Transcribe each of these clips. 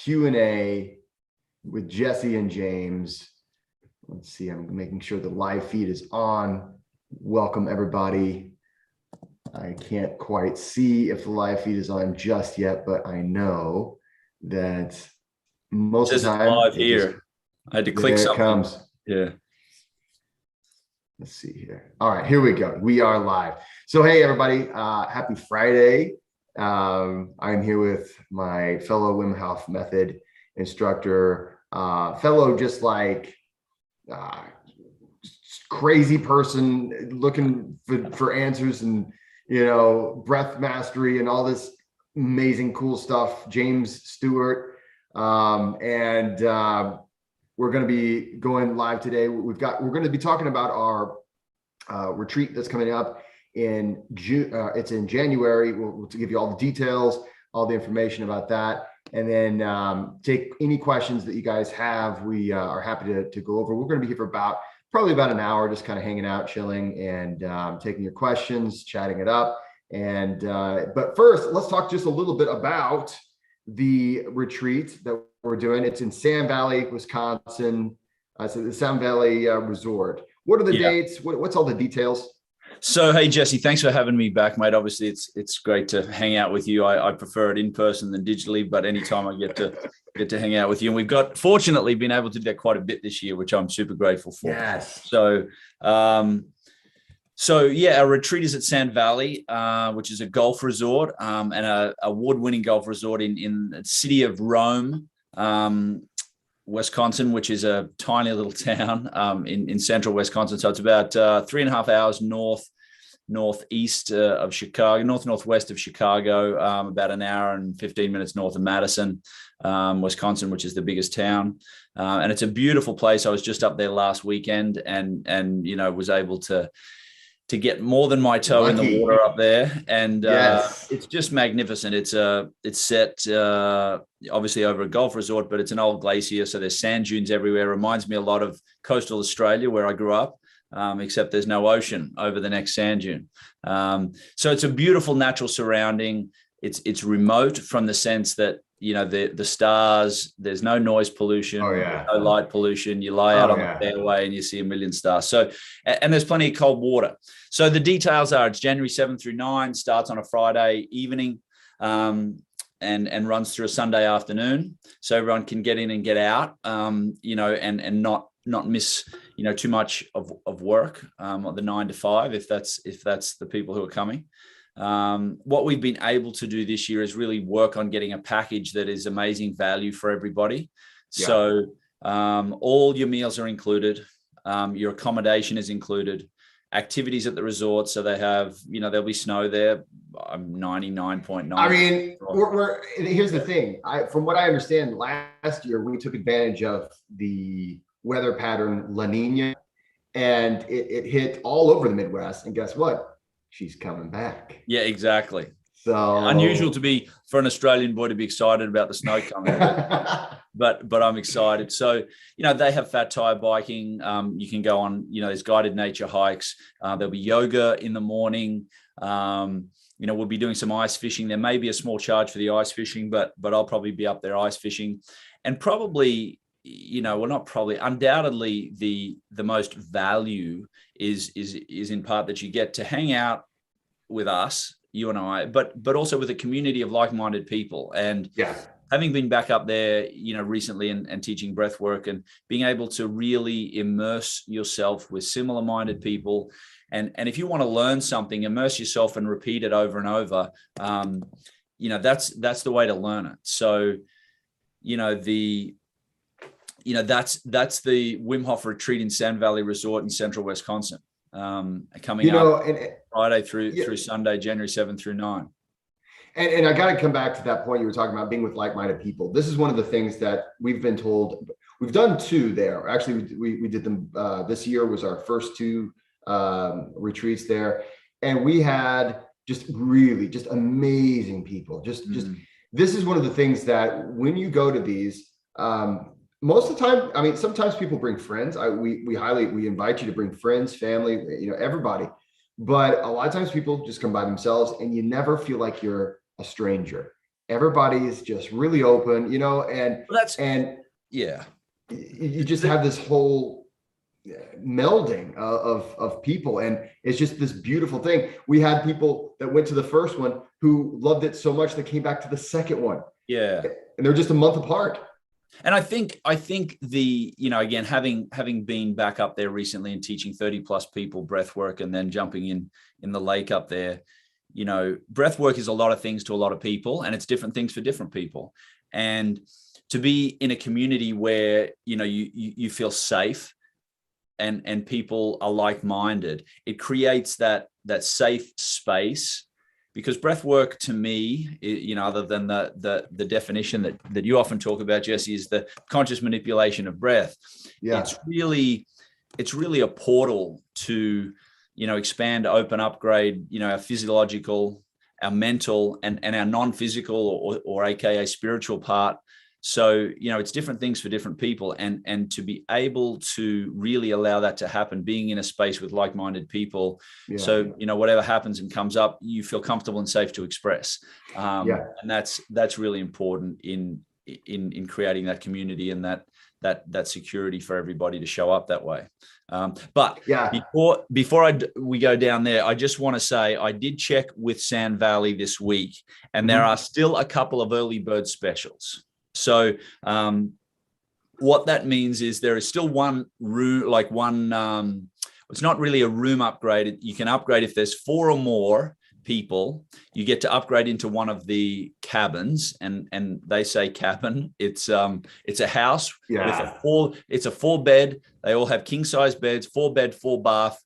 Q&A with Jesse and James. Let's see, I'm making sure the live feed is on. Welcome, everybody. I can't quite see if the live feed is on just yet, but I know that most of the time live here. I had to click something. There it comes. Yeah. Let's see here. All right, here we go. We are live. So, hey, everybody. Happy Friday. I'm here with my fellow Wim Hof Method instructor, fellow just like crazy person looking for answers and, you know, breath mastery and all this amazing cool stuff, James Stewart. We're going to be going live today. We're going to be talking about our retreat that's coming up in June. It's in January. We'll give you all the details, all the information about that, and then take any questions that you guys have. We are happy to go over. We're going to be here for probably about an hour, just kind of hanging out, chilling, and taking your questions, chatting it up. And but first, let's talk just a little bit about the retreat that we're doing. It's in Sand Valley, Wisconsin. So the Sand Valley Resort. What are the dates? What's all the details? So, hey, Jesse, thanks for having me back, mate. Obviously, it's great to hang out with you. I prefer it in person than digitally, but anytime I get to hang out with you, and we've fortunately been able to do that quite a bit this year, which I'm super grateful for. Yes. So yeah, our retreat is at Sand Valley, which is a golf resort and a award-winning golf resort in the city of Rome, Wisconsin, which is a tiny little town in central Wisconsin. So it's about 3.5 hours northeast of Chicago, northwest of Chicago, about an hour and 15 minutes north of Madison, Wisconsin, which is the biggest town. And it's a beautiful place. I was just up there last weekend and you know, was able to get more than my toe in the water up there. And yes. It's just magnificent. It's set obviously over a golf resort, but it's an old glacier. So there's sand dunes everywhere. Reminds me a lot of coastal Australia where I grew up, except there's no ocean over the next sand dune. So it's a beautiful natural surrounding. It's remote from the sense that, you know, the stars, there's no noise pollution, no light pollution. You lie out on the fairway and you see a million stars. So, and there's plenty of cold water. So the details are it's January 7 through 9, starts on a Friday evening, and runs through a Sunday afternoon. So everyone can get in and get out, you know, and not miss, you know, too much of work, the 9 to 5, if that's the people who are coming. What we've been able to do this year is really work on getting a package that is amazing value for everybody. Yeah. So all your meals are included. Your accommodation is included. Activities at the resort. So they have, you know, there'll be snow there. I'm 99.9. I mean, here's the thing. From what I understand, last year we took advantage of the weather pattern La Nina, and it hit all over the Midwest. And guess what? She's coming back. Yeah, exactly. So unusual for an Australian boy to be excited about the snow coming, but I'm excited. So, you know, they have fat tire biking. You can go on, you know, there's guided nature hikes. There'll be yoga in the morning. You know, we'll be doing some ice fishing. There may be a small charge for the ice fishing, but I'll probably be up there ice fishing, and probably, you know, well, not probably, undoubtedly the most value is in part that you get to hang out with us, you and I, but also with a community of like-minded people. And having been back up there, you know, recently and teaching breathwork and being able to really immerse yourself with similar-minded people. And if you want to learn something, immerse yourself and repeat it over and over. You know, that's the way to learn it. So, you know, that's the Wim Hof retreat in Sand Valley Resort in central Wisconsin, coming up Friday through Sunday, January 7 through 9. And I got to come back to that point you were talking about, being with like-minded people. This is one of the things that we've been told. We've done 2 there. Actually, we did them. This year was our first 2 retreats there, and we had just amazing people. Just this is one of the things that when you go to these. Most of the time, I mean, sometimes people bring friends. We invite you to bring friends, family, you know, everybody. But a lot of times people just come by themselves, and you never feel like you're a stranger. everybody is just really open, you know, and yeah, you just have this whole melding of people, and it's just this beautiful thing. We had people that went to the first one who loved it so much they came back to the second one. Yeah, and they're just a month apart. And I think the, you know, again, having been back up there recently and teaching 30 plus people breath work, and then jumping in the lake up there, you know, breath work is a lot of things to a lot of people, and it's different things for different people. And to be in a community where, you know, you feel safe and people are like-minded, it creates that safe space. Because breath work to me, you know, other than the definition that you often talk about, Jesse, is the conscious manipulation of breath. Yeah. It's really a portal to, you know, expand, open, upgrade, you know, our physiological, our mental, and our non-physical or AKA spiritual part. So, you know, it's different things for different people, and to be able to really allow that to happen, being in a space with like-minded people. Yeah. So, you know, whatever happens and comes up, you feel comfortable and safe to express. And that's really important in creating that community and that security for everybody to show up that way. But before we go down there, I just want to say I did check with Sand Valley this week, and there are still a couple of early bird specials. So what that means is there is still one room, it's not really a room upgrade. You can upgrade if there's 4 or more people. You get to upgrade into one of the cabins, and they say cabin. It's a house with it's a 4-bed. They all have king size beds, 4-bed, 4-bath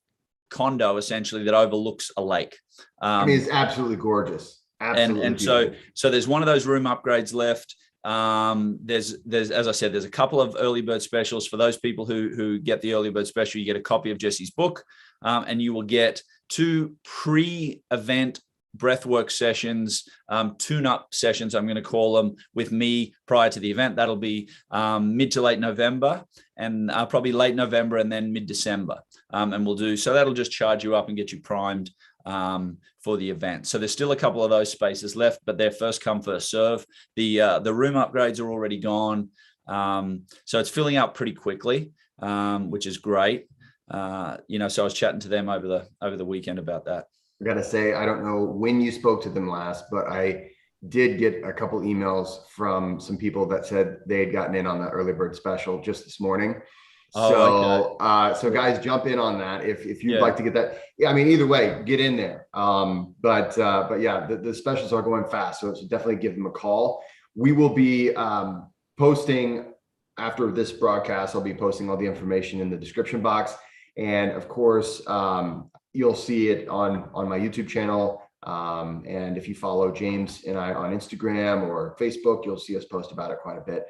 condo essentially that overlooks a lake. I mean, it's absolutely gorgeous. Absolutely. And so there's one of those room upgrades left. There's as I said, there's a couple of early bird specials for those people who get the early bird special. You get a copy of Jesse's book, and you will get 2 pre-event breathwork sessions, tune-up sessions, I'm going to call them, with me prior to the event. That'll be mid to late November, and probably late November and then mid-December. And we'll do so. That'll just charge you up and get you primed for the event. So there's still a couple of those spaces left, but they're first come, first serve. The room upgrades are already gone. So it's filling up pretty quickly, which is great. You know, so I was chatting to them over the weekend about that. I got to say, I don't know when you spoke to them last, but I did get a couple emails from some people that said they had gotten in on the early bird special just this morning. So guys, jump in on that if you'd like to get that. Yeah, I mean, either way, get in there. But yeah, the specials are going fast, so definitely give them a call. We will be posting after this broadcast. I'll be posting all the information in the description box, and of course, you'll see it on my YouTube channel. And if you follow James and I on Instagram or Facebook, you'll see us post about it quite a bit.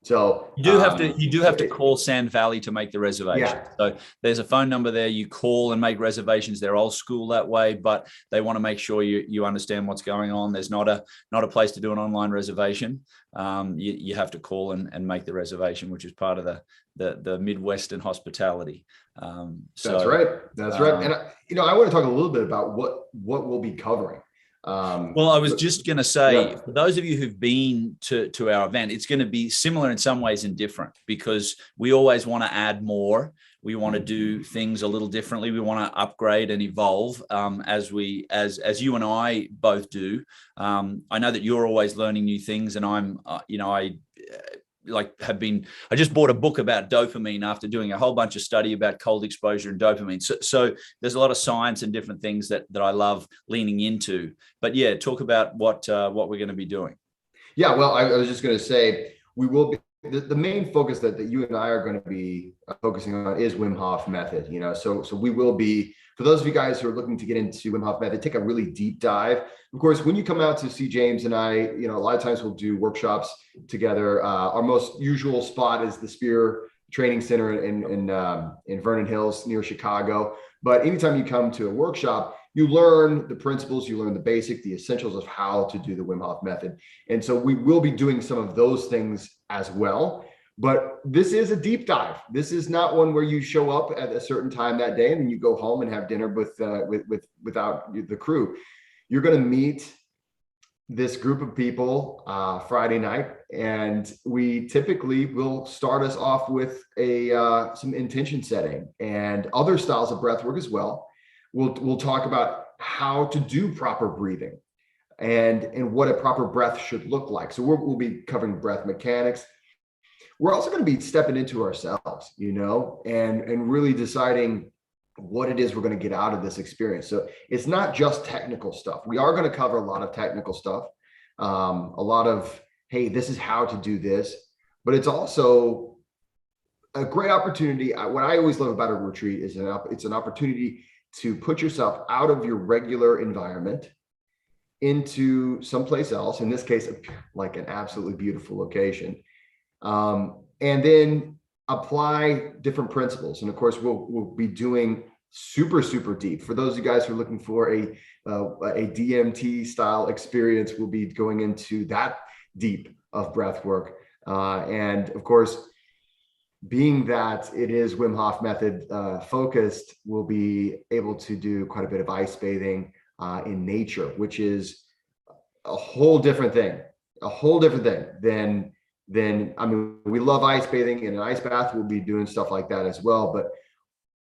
So you do have to call Sand Valley to make the reservation. Yeah. So there's a phone number there. You call and make reservations. They're old school that way, but they want to make sure you understand what's going on. There's not a place to do an online reservation. You have to call and make the reservation, which is part of the Midwestern hospitality. That's right. That's right. And I want to talk a little bit about what we'll be covering. Well, I was just going to say, for those of you who've been to our event, it's going to be similar in some ways and different, because we always want to add more. We want to do things a little differently. We want to upgrade and evolve as you and I both do. I know that you're always learning new things, and I'm, I just bought a book about dopamine after doing a whole bunch of study about cold exposure and dopamine. So there's a lot of science and different things that I love leaning into. But yeah, talk about what we're going to be doing. Yeah, well, I was just going to say, we will be, the main focus that you and I are going to be focusing on is Wim Hof method. So we will be, for those of you guys who are looking to get into Wim Hof method, take a really deep dive. Of course, when you come out to see James and I, a lot of times we'll do workshops together. Our most usual spot is the Spear Training Center in Vernon Hills near Chicago. But anytime you come to a workshop, you learn the principles, you learn the essentials of how to do the Wim Hof method. And so we will be doing some of those things as well. But this is a deep dive. This is not one where you show up at a certain time that day and then you go home and have dinner without the crew. You're going to meet this group of people Friday night, and we typically will start us off with some intention setting and other styles of breath work as well. We'll talk about how to do proper breathing and what a proper breath should look like. So we'll be covering breath mechanics. We're also going to be stepping into ourselves, and really deciding what it is we're going to get out of this experience. So it's not just technical stuff. We are going to cover a lot of technical stuff, a lot of, hey, this is how to do this, but it's also a great opportunity. What I always love about a retreat is it's an opportunity to put yourself out of your regular environment into someplace else, in this case, like an absolutely beautiful location, and then apply different principles. And of course, we'll be doing super deep. For those of you guys who are looking for a DMT style experience, we'll be going into that deep of breath work. And of course, being that it is Wim Hof method focused, we'll be able to do quite a bit of ice bathing in nature, which is a whole different thing than, I mean, we love ice bathing. In an ice bath, we'll be doing stuff like that as well. But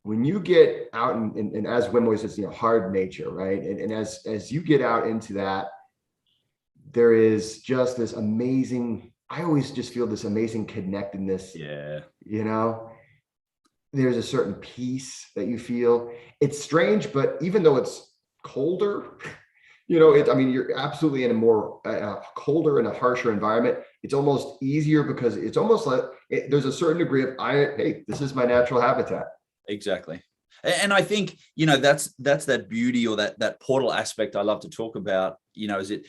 when you get out and as Wim always says, hard nature, right? And as you get out into that, there is just this amazing, I always just feel this amazing connectedness. Yeah. There's a certain peace that you feel. It's strange, but even though it's colder, you're absolutely in a more colder and a harsher environment. It's almost easier because it's almost like there's a certain degree of, hey, this is my natural habitat. Exactly. And I think, that's that beauty, or that portal aspect I love to talk about, is it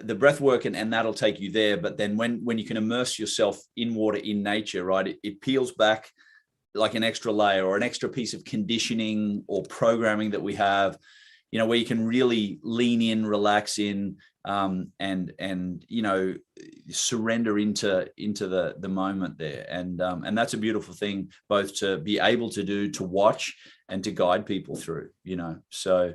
the breath work and that'll take you there. But then when you can immerse yourself in water, in nature, right, it peels back like an extra layer or an extra piece of conditioning or programming that we have, where you can really lean in, relax in, and surrender into the moment there. And that's a beautiful thing, both to be able to do, to watch, and to guide people through, So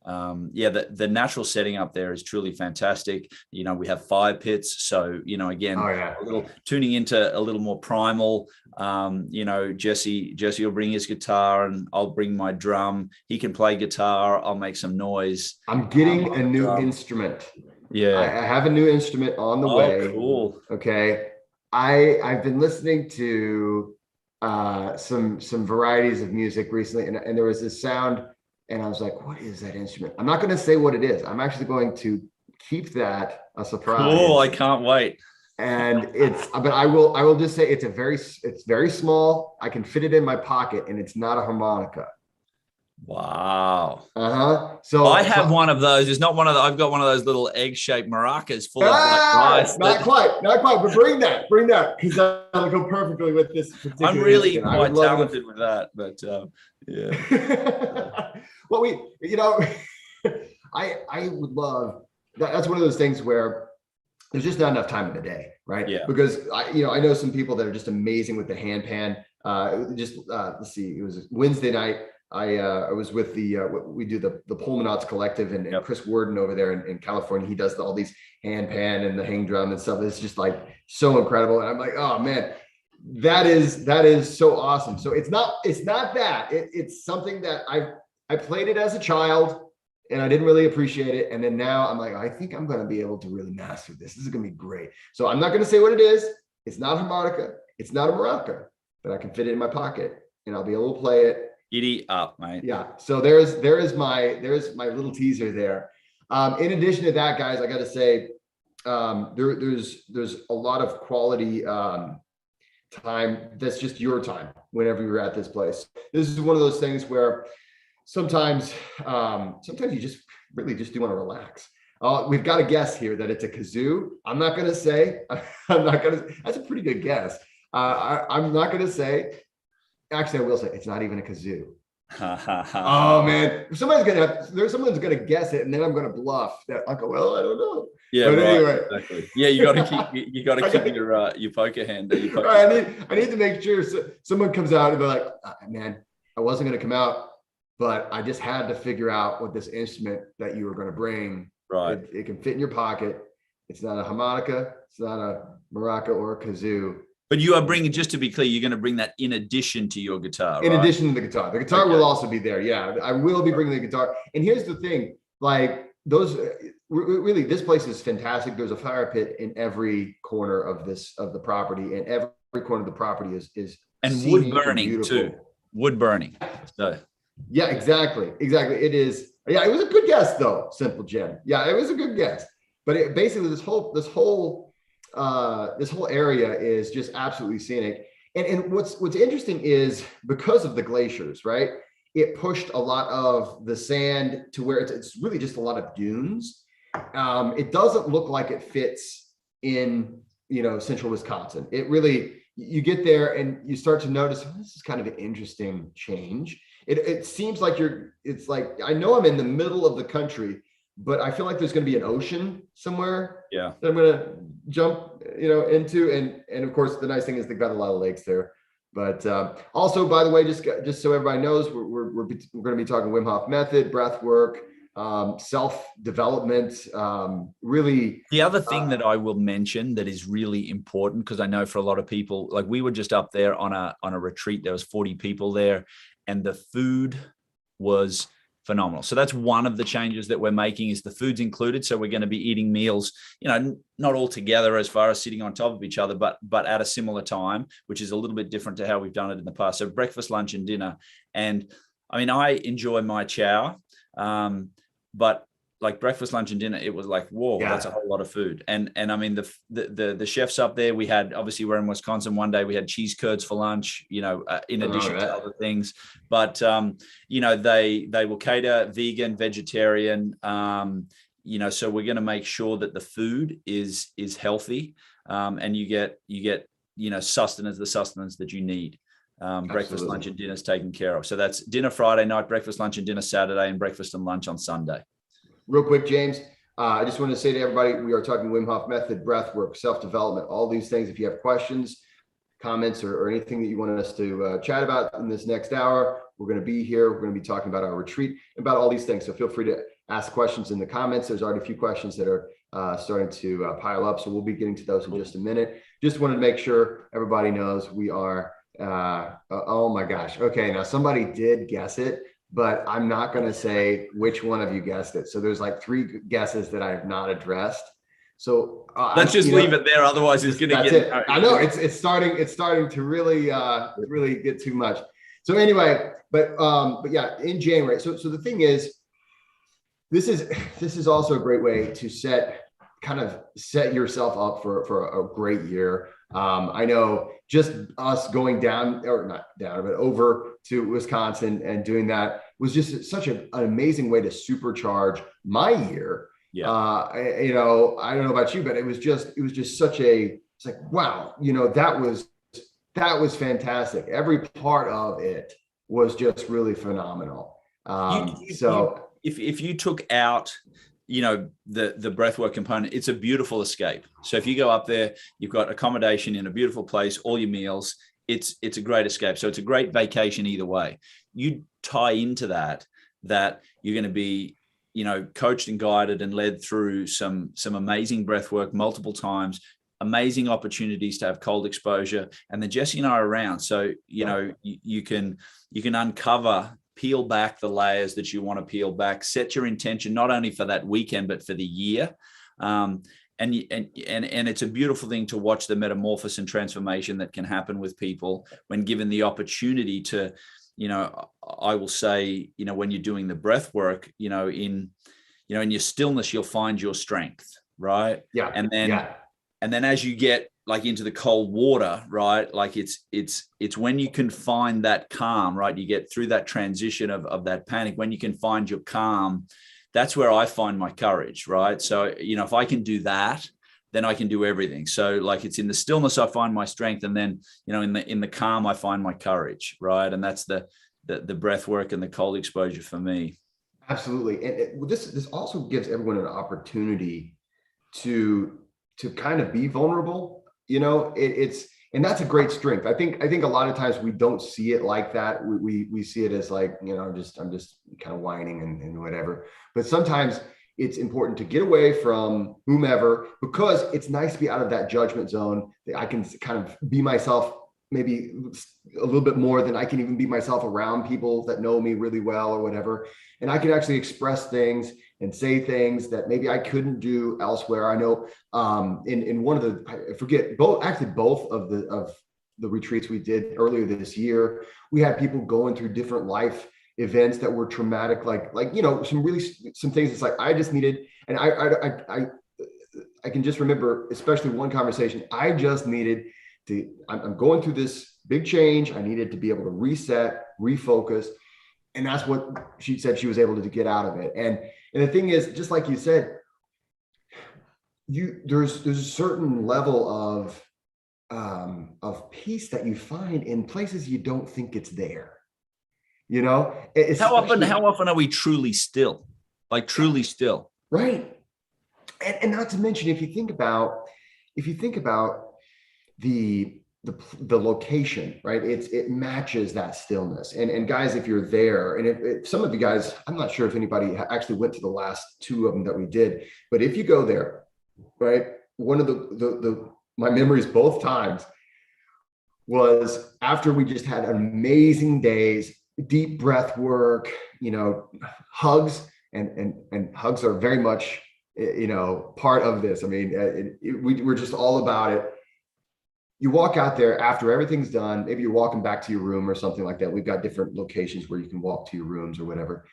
the natural setting up there is truly fantastic. We have fire pits. So, again, a little tuning into a little more primal. Jesse will bring his guitar and I'll bring my drum. He can play guitar. I'll make some noise. I'm getting a new instrument. Yeah. I have a new instrument on the way. Cool. Okay. I've been listening to some varieties of music recently, and there was this sound, and I was like, what is that instrument? I'm not going to say what it is. I'm actually going to keep that a surprise. Oh, I can't wait. And but I will just say it's very small. I can fit it in my pocket, and it's not a harmonica. Wow. So I have one of those. It's not one of the, I've got one of those little egg-shaped maracas full of rice. Not quite, but bring that, because that'll go perfectly with this. I'm really quite talented with that, but yeah. Well, I would love that. That's one of those things where there's just not enough time in the day, right? Yeah. Because I know some people that are just amazing with the handpan. Let's see, it was Wednesday night. I was with we do the Pullmanauts Collective and Chris Worden over there in California. He does all these handpan and the hang drum and stuff. It's just like so incredible. And I'm like, oh man, that is so awesome. So it's not that it's something that I played it as a child and I didn't really appreciate it. And then now I'm like, I think I'm going to be able to really master this. This is going to be great. So I'm not going to say what it is. It's not a harmonica. It's not a maraca, but I can fit it in my pocket and I'll be able to play it. Giddy up, mate. Yeah. So there's my little teaser there. In addition to that, guys, I got to say, there's a lot of quality time that's just your time whenever you're at this place. This is one of those things where sometimes you just really just do want to relax. We've got a guess here that it's a kazoo. I'm not going to say. That's a pretty good guess. I'm not going to say. Actually, I will say it's not even a kazoo. Oh man, someone's gonna guess it, and then I'm gonna bluff that. I go, well, I don't know. Yeah, but right, anyway. Exactly. Yeah, you got to keep your poker hand. I need to make sure someone comes out and be like, man, I wasn't gonna come out, but I just had to figure out what this instrument that you were gonna bring. Right. It can fit in your pocket. It's not a harmonica. It's not a maraca or a kazoo. But you are bringing, just to be clear, you're going to bring that in addition to your guitar, in right? addition to the guitar. The guitar will also be there. Yeah, I will be bringing the guitar. And here's the thing, like those, really, this place is fantastic. There's a fire pit in every corner of the property, and every corner of the property is and wood burning too. Wood burning. So. Yeah, exactly. It is. Yeah, it was a good guess though, Simple Jen. Yeah, it was a good guess. But basically, this whole area is just absolutely scenic. And what's interesting is because of the glaciers, right? It pushed a lot of the sand to where it's really just a lot of dunes. It doesn't look like it fits in, central Wisconsin. It really, you get there and you start to notice, this is kind of an interesting change. It seems like it's like, I know I'm in the middle of the country, but I feel like there's going to be an ocean somewhere. Yeah. That I'm going to jump, into. And of course, the nice thing is they've got a lot of lakes there. But also, by the way, just so everybody knows, we're going to be talking Wim Hof method, breath work, self-development, really. The other thing that I will mention that is really important, because I know for a lot of people, like we were just up there on a retreat, there was 40 people there, and the food was phenomenal. So that's one of the changes that we're making, is the food's included. So we're going to be eating meals, not all together as far as sitting on top of each other, but at a similar time, which is a little bit different to how we've done it in the past. So breakfast, lunch, and dinner. And I mean, I enjoy my chow, but like breakfast, lunch, and dinner, it was like, whoa, that's a whole lot of food. And I mean, the chefs up there, we had, obviously we're in Wisconsin, one day we had cheese curds for lunch, in addition to other things, but they will cater vegan, vegetarian, so we're going to make sure that the food is healthy, and you get sustenance, the sustenance that you need. Breakfast, lunch, and dinner is taken care of. So that's dinner Friday night, breakfast, lunch, and dinner Saturday, and breakfast and lunch on Sunday. Real quick, James, I just want to say to everybody, we are talking Wim Hof method, breath work, self-development, all these things. If you have questions, comments, or anything that you want us to chat about in this next hour, we're going to be here. We're going to be talking about our retreat, about all these things. So feel free to ask questions in the comments. There's already a few questions that are starting to pile up. So we'll be getting to those in just a minute. Just wanted to make sure everybody knows we are, oh my gosh. Okay, now somebody did guess it, but I'm not going to say which one of you guessed it. So there's like 3 guesses that I have not addressed. So let's just leave it there. Otherwise, it's going to get. It. I know it's starting to really really get too much. So anyway, but yeah, in January. So the thing is, this is also a great way to set yourself up for a great year. I know just us going down, or not down, but over to Wisconsin and doing that was just such an amazing way to supercharge my year. Yeah. I don't know about you, but it was just such it's like, wow, that was fantastic. Every part of it was just really phenomenal. If you took out, the breathwork component, it's a beautiful escape. So if you go up there, you've got accommodation in a beautiful place, all your meals, it's a great escape. So it's a great vacation either way. You tie into that you're going to be, coached and guided and led through some amazing breathwork multiple times, amazing opportunities to have cold exposure. And then Jesse and I are around. So, you can uncover, peel back the layers that you want to peel back, set your intention, not only for that weekend, but for the year. And it's a beautiful thing to watch the metamorphosis and transformation that can happen with people when given the opportunity to, I will say, when you're doing the breath work, in your stillness, you'll find your strength. Right. Yeah. And then as you get like into the cold water, right? Like it's when you can find that calm, right? You get through that transition of that panic. When you can find your calm, that's where I find my courage, right? So, if I can do that, then I can do everything. So like it's in the stillness, I find my strength. And then, in the calm, I find my courage, right? And that's the breath work and the cold exposure for me. Absolutely. And this also gives everyone an opportunity to kind of be vulnerable. And that's a great strength. I think a lot of times we don't see it like that. We see it as like, I'm just kind of whining and whatever. But sometimes it's important to get away from whomever, because it's nice to be out of that judgment zone. I can kind of be myself, maybe a little bit more than I can even be myself around people that know me really well or whatever. And I can actually express things and say things that maybe I couldn't do elsewhere. I know in one of the, I forget, both of the retreats we did earlier this year, we had people going through different life events that were traumatic, like some things. It's like I just needed, and I can just remember, especially one conversation, I just needed to, I'm going through this big change. I needed to be able to reset, refocus. And that's what she said she was able to get out of it. And the thing is, just like you said, there's a certain level of peace that you find in places you don't think it's there. How often are we truly still? Like truly still. Right. And not to mention, if you think about the location, right? It matches that stillness. And guys, if you're there, and if some of you guys, I'm not sure if anybody actually went to the last two of them that we did, but if you go there, right? One of my memories both times was after we just had amazing days, deep breath work, hugs, and hugs are very much, part of this. I mean, we're just all about it. You walk out there after everything's done, maybe you're walking back to your room or something like that. We've got different locations where you can walk to your rooms or whatever.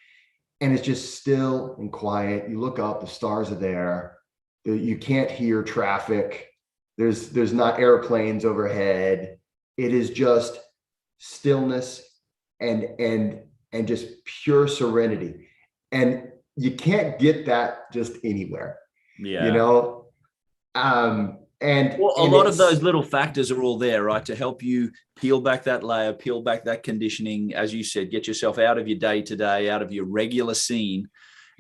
And it's just still and quiet. You look up, the stars are there. You can't hear traffic. There's not airplanes overhead. It is just stillness and just pure serenity. And you can't get that just anywhere. Yeah. And a lot of those little factors are all there, right? To help you peel back that layer, peel back that conditioning, as you said, get yourself out of your day-to-day, out of your regular scene,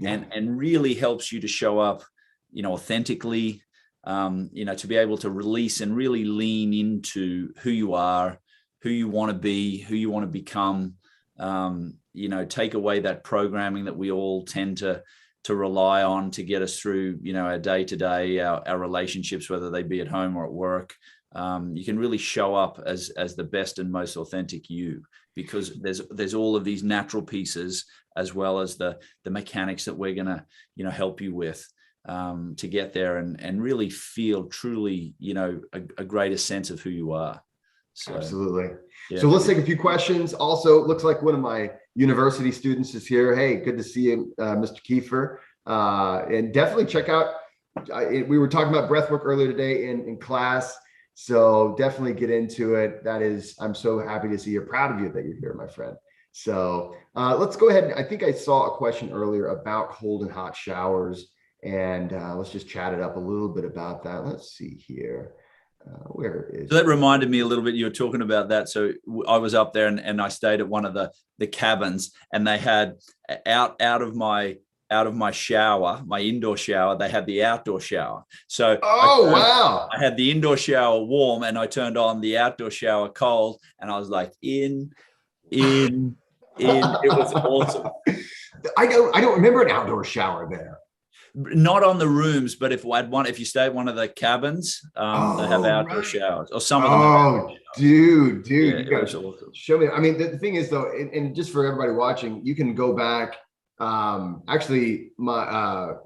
and really helps you to show up, authentically, to be able to release and really lean into who you are, who you want to be, who you want to become, take away that programming that we all tend to rely on to get us through, our day-to-day, our relationships, whether they be at home or at work. You can really show up as the best and most authentic you, because there's all of these natural pieces as well as the mechanics that we're going to, help you with to get there and really feel truly, a greater sense of who you are. So, absolutely. Yeah. So let's take a few questions. Also, it looks like one of my university students is here. Hey, good to see you, Mr. Kiefer. And definitely check out, we were talking about breathwork earlier today in class. So definitely get into it. I'm so happy to see you're proud of you that you're here, my friend. So let's go ahead. I think I saw a question earlier about cold and hot showers, and let's just chat it up a little bit about that. Let's see here. Where is so that reminded me a little bit, you were talking about that. So I was up there and I stayed at one of the cabins, and they had out of my shower, my indoor shower, they had the outdoor shower. So wow, I had the indoor shower warm and I turned on the outdoor shower cold, and I was like in. It was awesome. I don't remember an outdoor shower there. Not on the rooms, but if you stay at one of the cabins, they have outdoor showers, or some of them. Oh, dude, Yeah, you gotta awesome. show me. I mean, the thing is though, and just for everybody watching, you can go back. Actually, my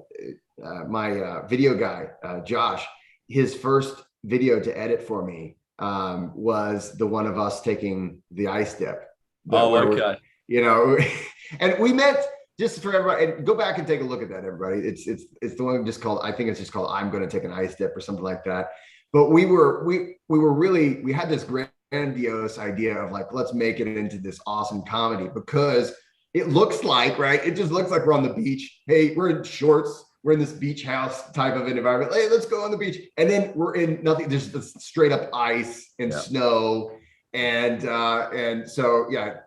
video guy, Josh, his first video to edit for me was the one of us taking the ice dip. Okay. And we met. Just for everybody, and go back and take a look at that, everybody. It's the one just called, I think it's just called I'm Going to Take an Ice Dip or something like that. But we had this grandiose idea of like, let's make it into this awesome comedy, because it looks like, right? It just looks like we're on the beach. Hey, we're in shorts. We're in this beach house type of an environment. Hey, let's go on the beach. And then we're in nothing. There's just straight up ice and snow. And so, yeah,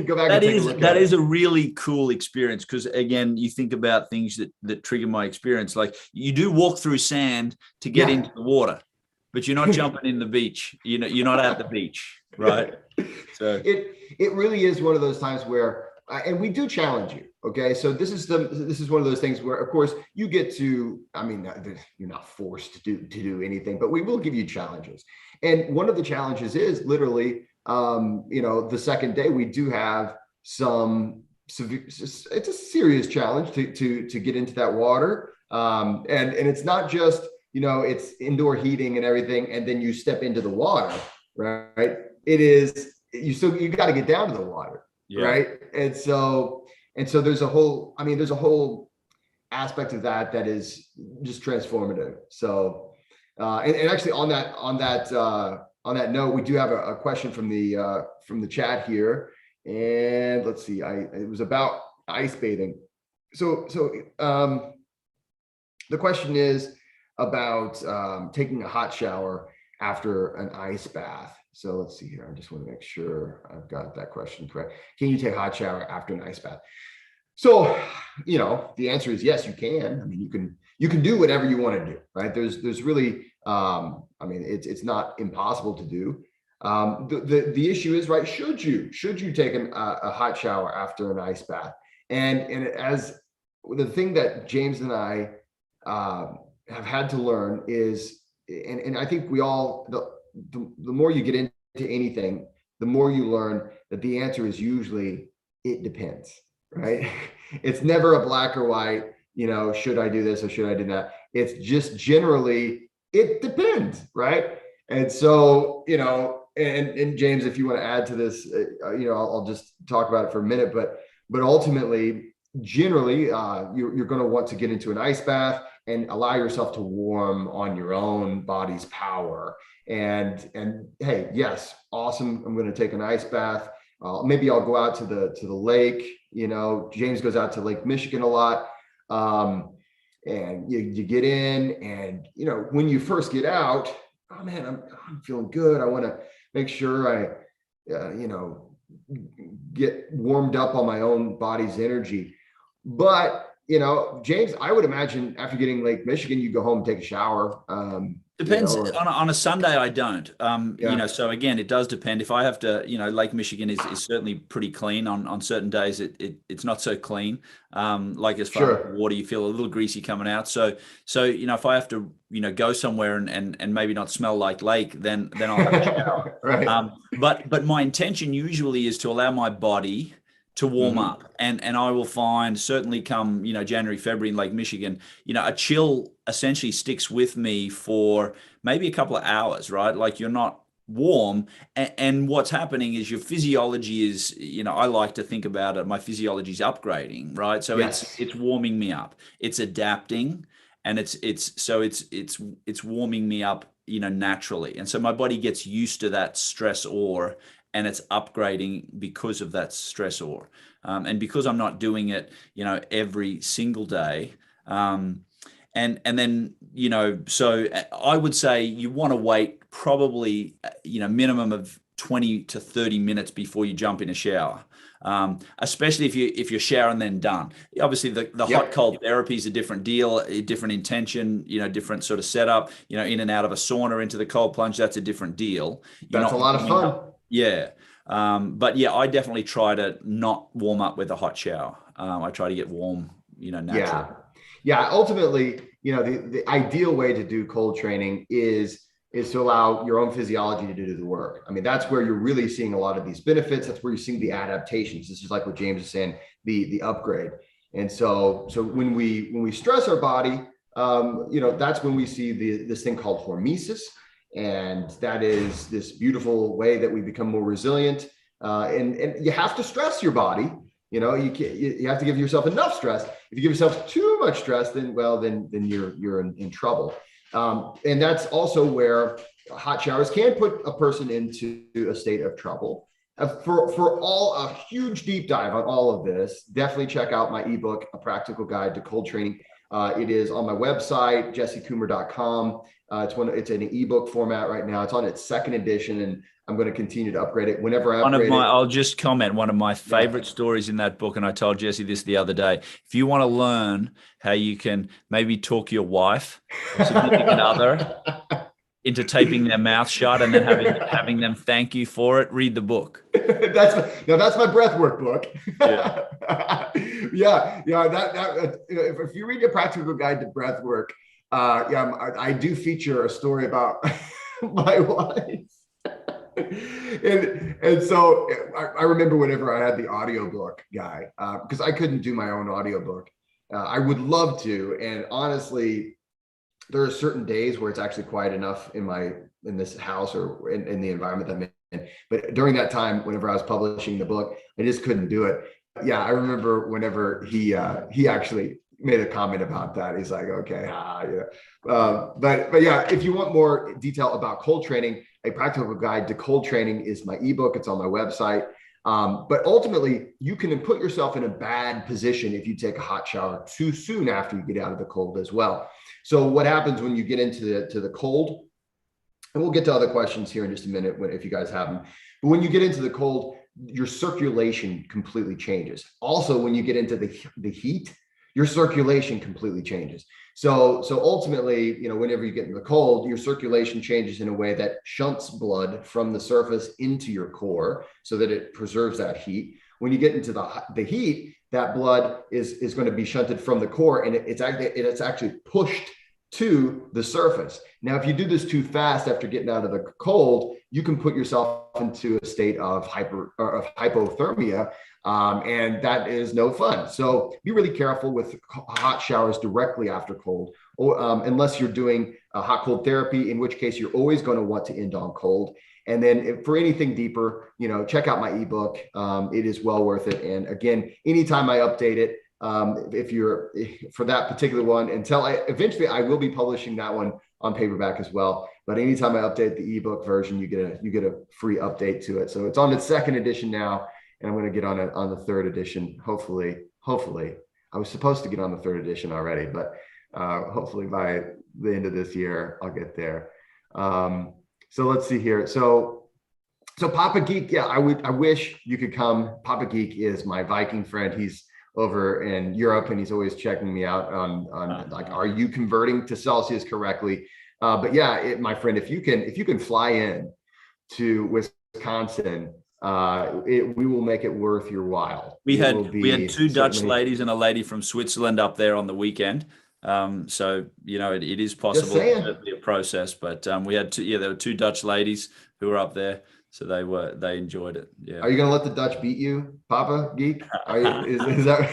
go back. That is a really cool experience, because again, you think about things that trigger my experience. Like you do walk through sand to get into the water, but you're not jumping in the beach. You're not at the beach, right? So it really is one of those times where, and we do challenge you. Okay, so this is one of those things where, of course, you get to. I mean, you're not forced to do anything, but we will give you challenges. And one of the challenges is literally, the second day we do have some severe. It's a serious challenge to get into that water, and it's not just it's indoor heating and everything, and then you step into the water, right? It is you got to get down to the water, right? And so there's a whole aspect of that is just transformative. So, and actually on that note, we do have a question from the chat here, and let's see, it was about ice bathing. So the question is about taking a hot shower after an ice bath. So let's see here. I just want to make sure I've got that question correct. Can you take a hot shower after an ice bath? So, the answer is yes, you can. I mean, you can do whatever you want to do, right? There's really, it's not impossible to do. The issue is, right, should you take a hot shower after an ice bath? And as the thing that James and I have had to learn is, and I think we all, the more you get into anything, the more you learn that the answer is usually, it depends, right? It's never a black or white, should I do this or should I do that? It's just generally, it depends, right? And so, and James, if you want to add to this, I'll just talk about it for a minute, but ultimately, generally, you're going to want to get into an ice bath and allow yourself to warm on your own body's power. And hey, yes, awesome. I'm going to take an ice bath. Maybe I'll go out to the lake. James goes out to Lake Michigan a lot. And you get in, and when you first get out, oh man, I'm feeling good. I want to make sure I get warmed up on my own body's energy. But James, I would imagine after getting Lake Michigan, you go home and take a shower. Depends. On a Sunday, I don't. So again, it does depend. If I have to, Lake Michigan is certainly pretty clean. On certain days, it's not so clean. Like as far as water, you feel a little greasy coming out. So if I have to, go somewhere and maybe not smell like lake, then I'll have a shower. Right. But my intention usually is to allow my body to warm up, and I will find, certainly come January, February in Lake Michigan, a chill essentially sticks with me for maybe a couple of hours, right? Like you're not warm, and what's happening is your physiology is, I like to think about it, my physiology is upgrading, right? So it's warming me up, it's adapting, and it's warming me up, naturally, and so my body gets used to that stressor, and it's upgrading because of that stressor. And because I'm not doing it, every single day. And then, so I would say you want to wait probably, minimum of 20 to 30 minutes before you jump in a shower. Especially if you're showering then done. Obviously the hot cold therapy is a different deal, a different intention, different sort of setup, in and out of a sauna into the cold plunge, that's a different deal. That's a lot of fun. Yeah. But yeah, I definitely try to not warm up with a hot shower. I try to get warm, naturally. Yeah. Ultimately, the ideal way to do cold training is to allow your own physiology to do the work. I mean, that's where you're really seeing a lot of these benefits. That's where you're seeing the adaptations. This is like what James is saying, the upgrade. And so when we stress our body, that's when we see this thing called hormesis. And that is this beautiful way that we become more resilient. And you have to stress your body. You have to give yourself enough stress. If you give yourself too much stress, then you're in trouble. And that's also where hot showers can put a person into a state of trouble. For a huge deep dive on all of this, definitely check out my ebook, A Practical Guide to Cold Training. It is on my website, jessecoomer.com. It's in an ebook format right now. It's on its second edition, and I'm going to continue to upgrade it whenever I upgrade it. I'll just comment, one of my favorite stories in that book, and I told Jesse this the other day. If you want to learn how you can maybe talk your wife or significant other into taping their mouth shut and then having them thank you for it. Read the book. That's my breathwork book. Yeah. If you read a practical guide to breathwork, I do feature a story about my wife. And so I remember whenever I had the audiobook guy, because I couldn't do my own audiobook. I would love to. And honestly, there are certain days where it's actually quiet enough in this house or in the environment that I'm in. But during that time, whenever I was publishing the book, I just couldn't do it. Yeah, I remember whenever he actually made a comment about that. He's like, okay, but yeah, if you want more detail about cold training, a practical guide to cold training is my ebook. It's on my website. But ultimately, you can put yourself in a bad position if you take a hot shower too soon after you get out of the cold as well. So what happens when you get into the cold, and we'll get to other questions here in just a minute if you guys have them. But when you get into the cold, your circulation completely changes. Also, when you get into the heat, your circulation completely changes. So ultimately, whenever you get in the cold, your circulation changes in a way that shunts blood from the surface into your core so that it preserves that heat. When you get into the heat, that blood is going to be shunted from the core, and it's actually pushed to the surface. Now, if you do this too fast after getting out of the cold, you can put yourself into a state of hypothermia, and that is no fun. So be really careful with hot showers directly after cold, unless you're doing a hot cold therapy, in which case you're always going to want to end on cold. And then for anything deeper, check out my ebook. It is well worth it. And again, anytime I update it, for that particular one, eventually I will be publishing that one on paperback as well. But anytime I update the ebook version, you get a free update to it. So it's on its second edition now, and I'm going to get on the third edition. Hopefully, I was supposed to get on the third edition already, but hopefully by the end of this year, I'll get there. So let's see here. So Papa Geek, yeah, I wish you could come. Papa Geek is my Viking friend. He's over in Europe, and he's always checking me out on like, are you converting to Celsius correctly? But yeah, my friend, if you can fly in to Wisconsin, we will make it worth your while. We had two Dutch ladies and a lady from Switzerland up there on the weekend. So it is possible, certainly a process, but there were two Dutch ladies who were up there, so they enjoyed it. Yeah. Are you gonna let the Dutch beat you, Papa Geek? Is that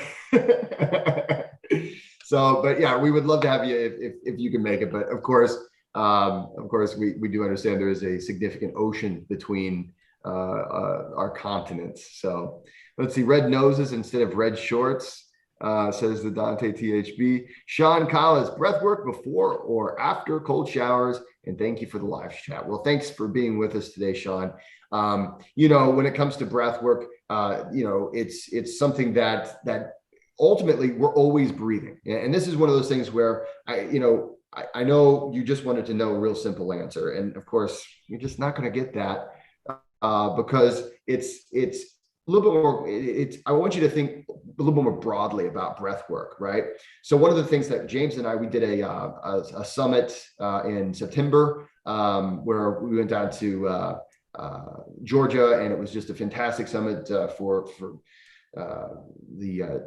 so? But yeah, we would love to have you if you can make it. But of course, we do understand there is a significant ocean between our continents. So let's see, red noses instead of red shorts. Says the Dante THB. Sean Collins, breathwork before or after cold showers, and thank you for the live chat. Well, thanks for being with us today, Sean. When it comes to breathwork, it's something that ultimately we're always breathing, and this is one of those things where I know you just wanted to know a real simple answer, and of course you're just not going to get that because it's a little bit more. I want you to think a little bit more broadly about breath work, right? So one of the things that James and we did a summit in September where we went down to Georgia, and it was just a fantastic summit for the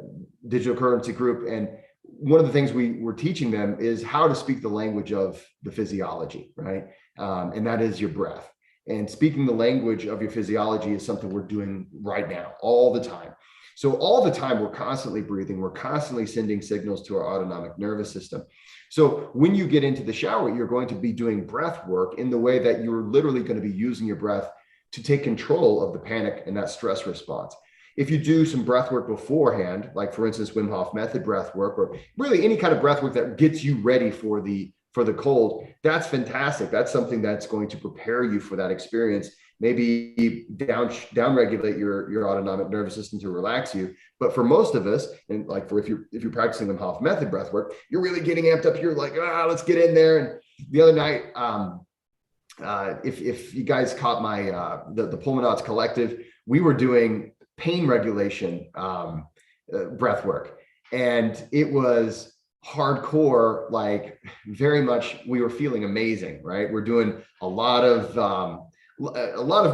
digital currency group. And one of the things we were teaching them is how to speak the language of the physiology, right? And that is your breath. And speaking the language of your physiology is something we're doing right now, all the time. So all the time, we're constantly breathing. We're constantly sending signals to our autonomic nervous system. So when you get into the shower, you're going to be doing breath work in the way that you're literally going to be using your breath to take control of the panic and that stress response. If you do some breath work beforehand, like for instance, Wim Hof method breath work, or really any kind of breath work that gets you ready for the cold, that's fantastic. That's something that's going to prepare you for that experience. Maybe down regulate your autonomic nervous system to relax you. But for most of us, and like if you're practicing the Hof method breath work, you're really getting amped up. You're like, let's get in there. And the other night, if you guys caught my the Pulmonauts Collective, we were doing pain regulation breath work, and it was hardcore, like very much, we were feeling amazing, right? We're doing a lot of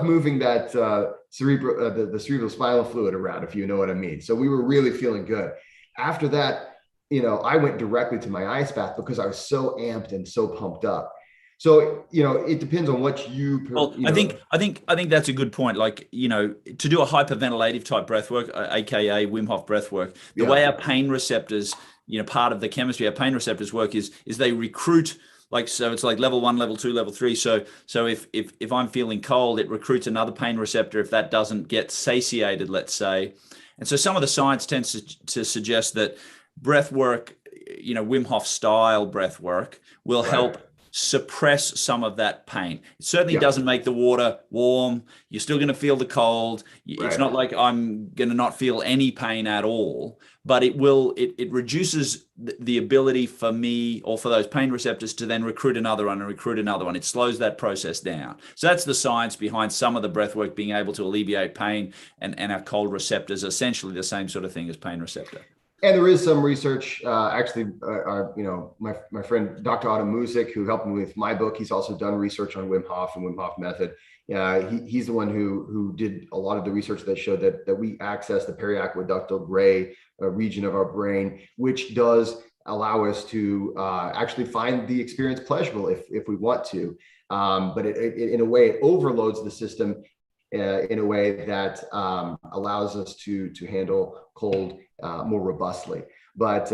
moving that the cerebral spinal fluid around, if you know what I mean. So we were really feeling good. After that, I went directly to my ice bath because I was so amped and so pumped up. So, it depends on what Well, I think that's a good point. Like, to do a hyperventilative type breath work, aka Wim Hof breath work, the way our pain receptors, part of the chemistry our pain receptors work is they recruit, like, so it's like level 1, level 2, level 3. So if I'm feeling cold, it recruits another pain receptor if that doesn't get satiated, let's say. And so some of the science tends to suggest that breath work, Wim Hof style breath work will help suppress some of that pain. It certainly doesn't make the water warm. You're still going to feel the cold. It's not like I'm going to not feel any pain at all, but it reduces the ability for me, or for those pain receptors, to then recruit another one and recruit another one. It slows that process down. So that's the science behind some of the breath work being able to alleviate pain, and our cold receptors are essentially the same sort of thing as pain receptor. And there is some research, my friend, Dr. Otto Music, who helped me with my book, he's also done research on Wim Hof and Wim Hof method. He's the one who did a lot of the research that showed that we access the periaqueductal gray region of our brain, which does allow us to actually find the experience pleasurable if we want to. But in a way, it overloads the system in a way that allows us to handle cold more robustly. But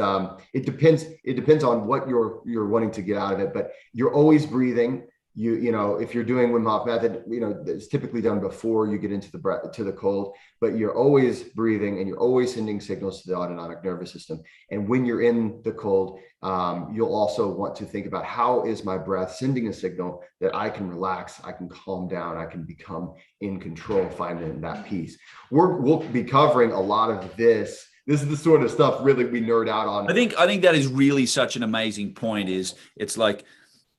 it depends on what you're wanting to get out of it. But you're always breathing. If you're doing Wim Hof method, it's typically done before you get into the cold, but you're always breathing and you're always sending signals to the autonomic nervous system. And when you're in the cold, you'll also want to think about, how is my breath sending a signal that I can relax, I can calm down, I can become in control, finding that peace. We'll be covering a lot of this. This is the sort of stuff really we nerd out on. I think that is really such an amazing point. It's like,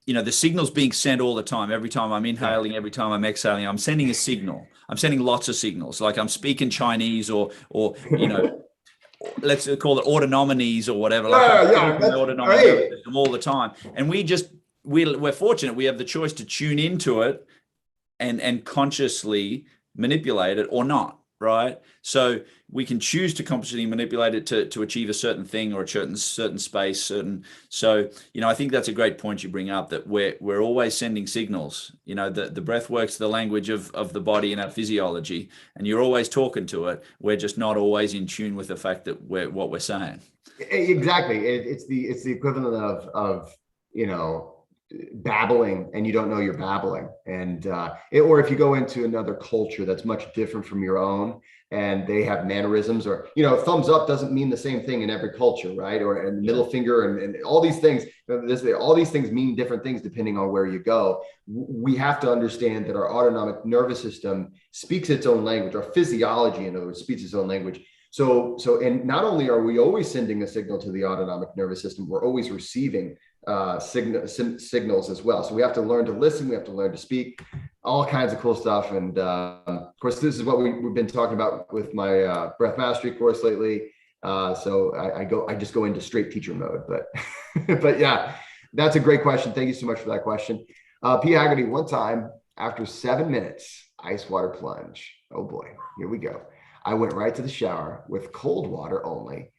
the signal's being sent all the time. Every time I'm inhaling, every time I'm exhaling, I'm sending a signal. I'm sending lots of signals. Like I'm speaking Chinese or let's call it autonomies or whatever. Autonomic system all the time. And we're fortunate. We have the choice to tune into it and consciously manipulate it or not. Right. So we can choose to consciously manipulate it to achieve a certain thing or a certain space. So, I think that's a great point you bring up, that we're always sending signals. The breath works the language of the body and our physiology, and you're always talking to it. We're just not always in tune with the fact that what we're saying. Exactly. It's the equivalent of babbling and you don't know you're babbling, and or if you go into another culture that's much different from your own and they have mannerisms, or thumbs up doesn't mean the same thing in every culture, right? Or and middle finger and all these things, all these things mean different things depending on where you go. We have to understand that our autonomic nervous system speaks its own language. Our physiology, in other words, speaks its own language. So and not only are we always sending a signal to the autonomic nervous system, we're always receiving signals as well. So we have to learn to listen, we have to learn to speak, all kinds of cool stuff. And of course, this is what we've been talking about with my breath mastery course lately. So I just go into straight teacher mode, but yeah, that's a great question. Thank you so much for that question. P. Haggerty, one time after 7 minutes, ice water plunge. Oh boy, here we go. I went right to the shower with cold water only,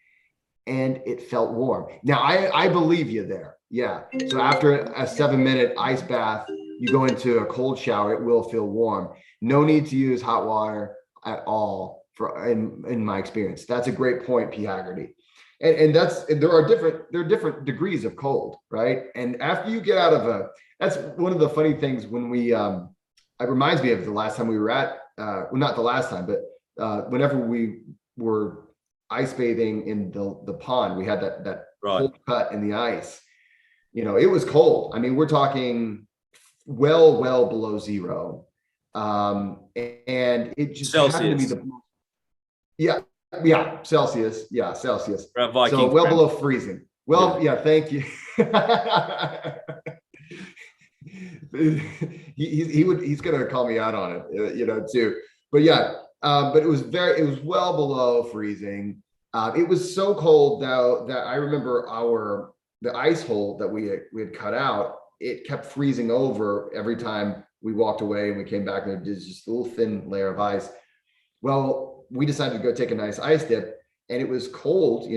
and it felt warm. Now, I believe you there. Yeah. So after a 7-minute ice bath, you go into a cold shower, it will feel warm. No need to use hot water at all in my experience. That's a great point, P. Haggerty. And there are different degrees of cold, right? And after you get out of that's one of the funny things when we, it reminds me of the last time we were at, well, not the last time, but whenever we were ice bathing in the pond, we had that cold cut in the ice. It was cold. I mean, we're talking well below zero. And it just happened to be Celsius. Yeah, Celsius. So well below freezing. Well, yeah, thank you. He's gonna call me out on it, too. But yeah, but it was well below freezing. It was so cold though that I remember the ice hole that we had cut out, it kept freezing over every time we walked away and we came back, and there was just a little thin layer of ice. Well, we decided to go take a nice ice dip, and it was cold,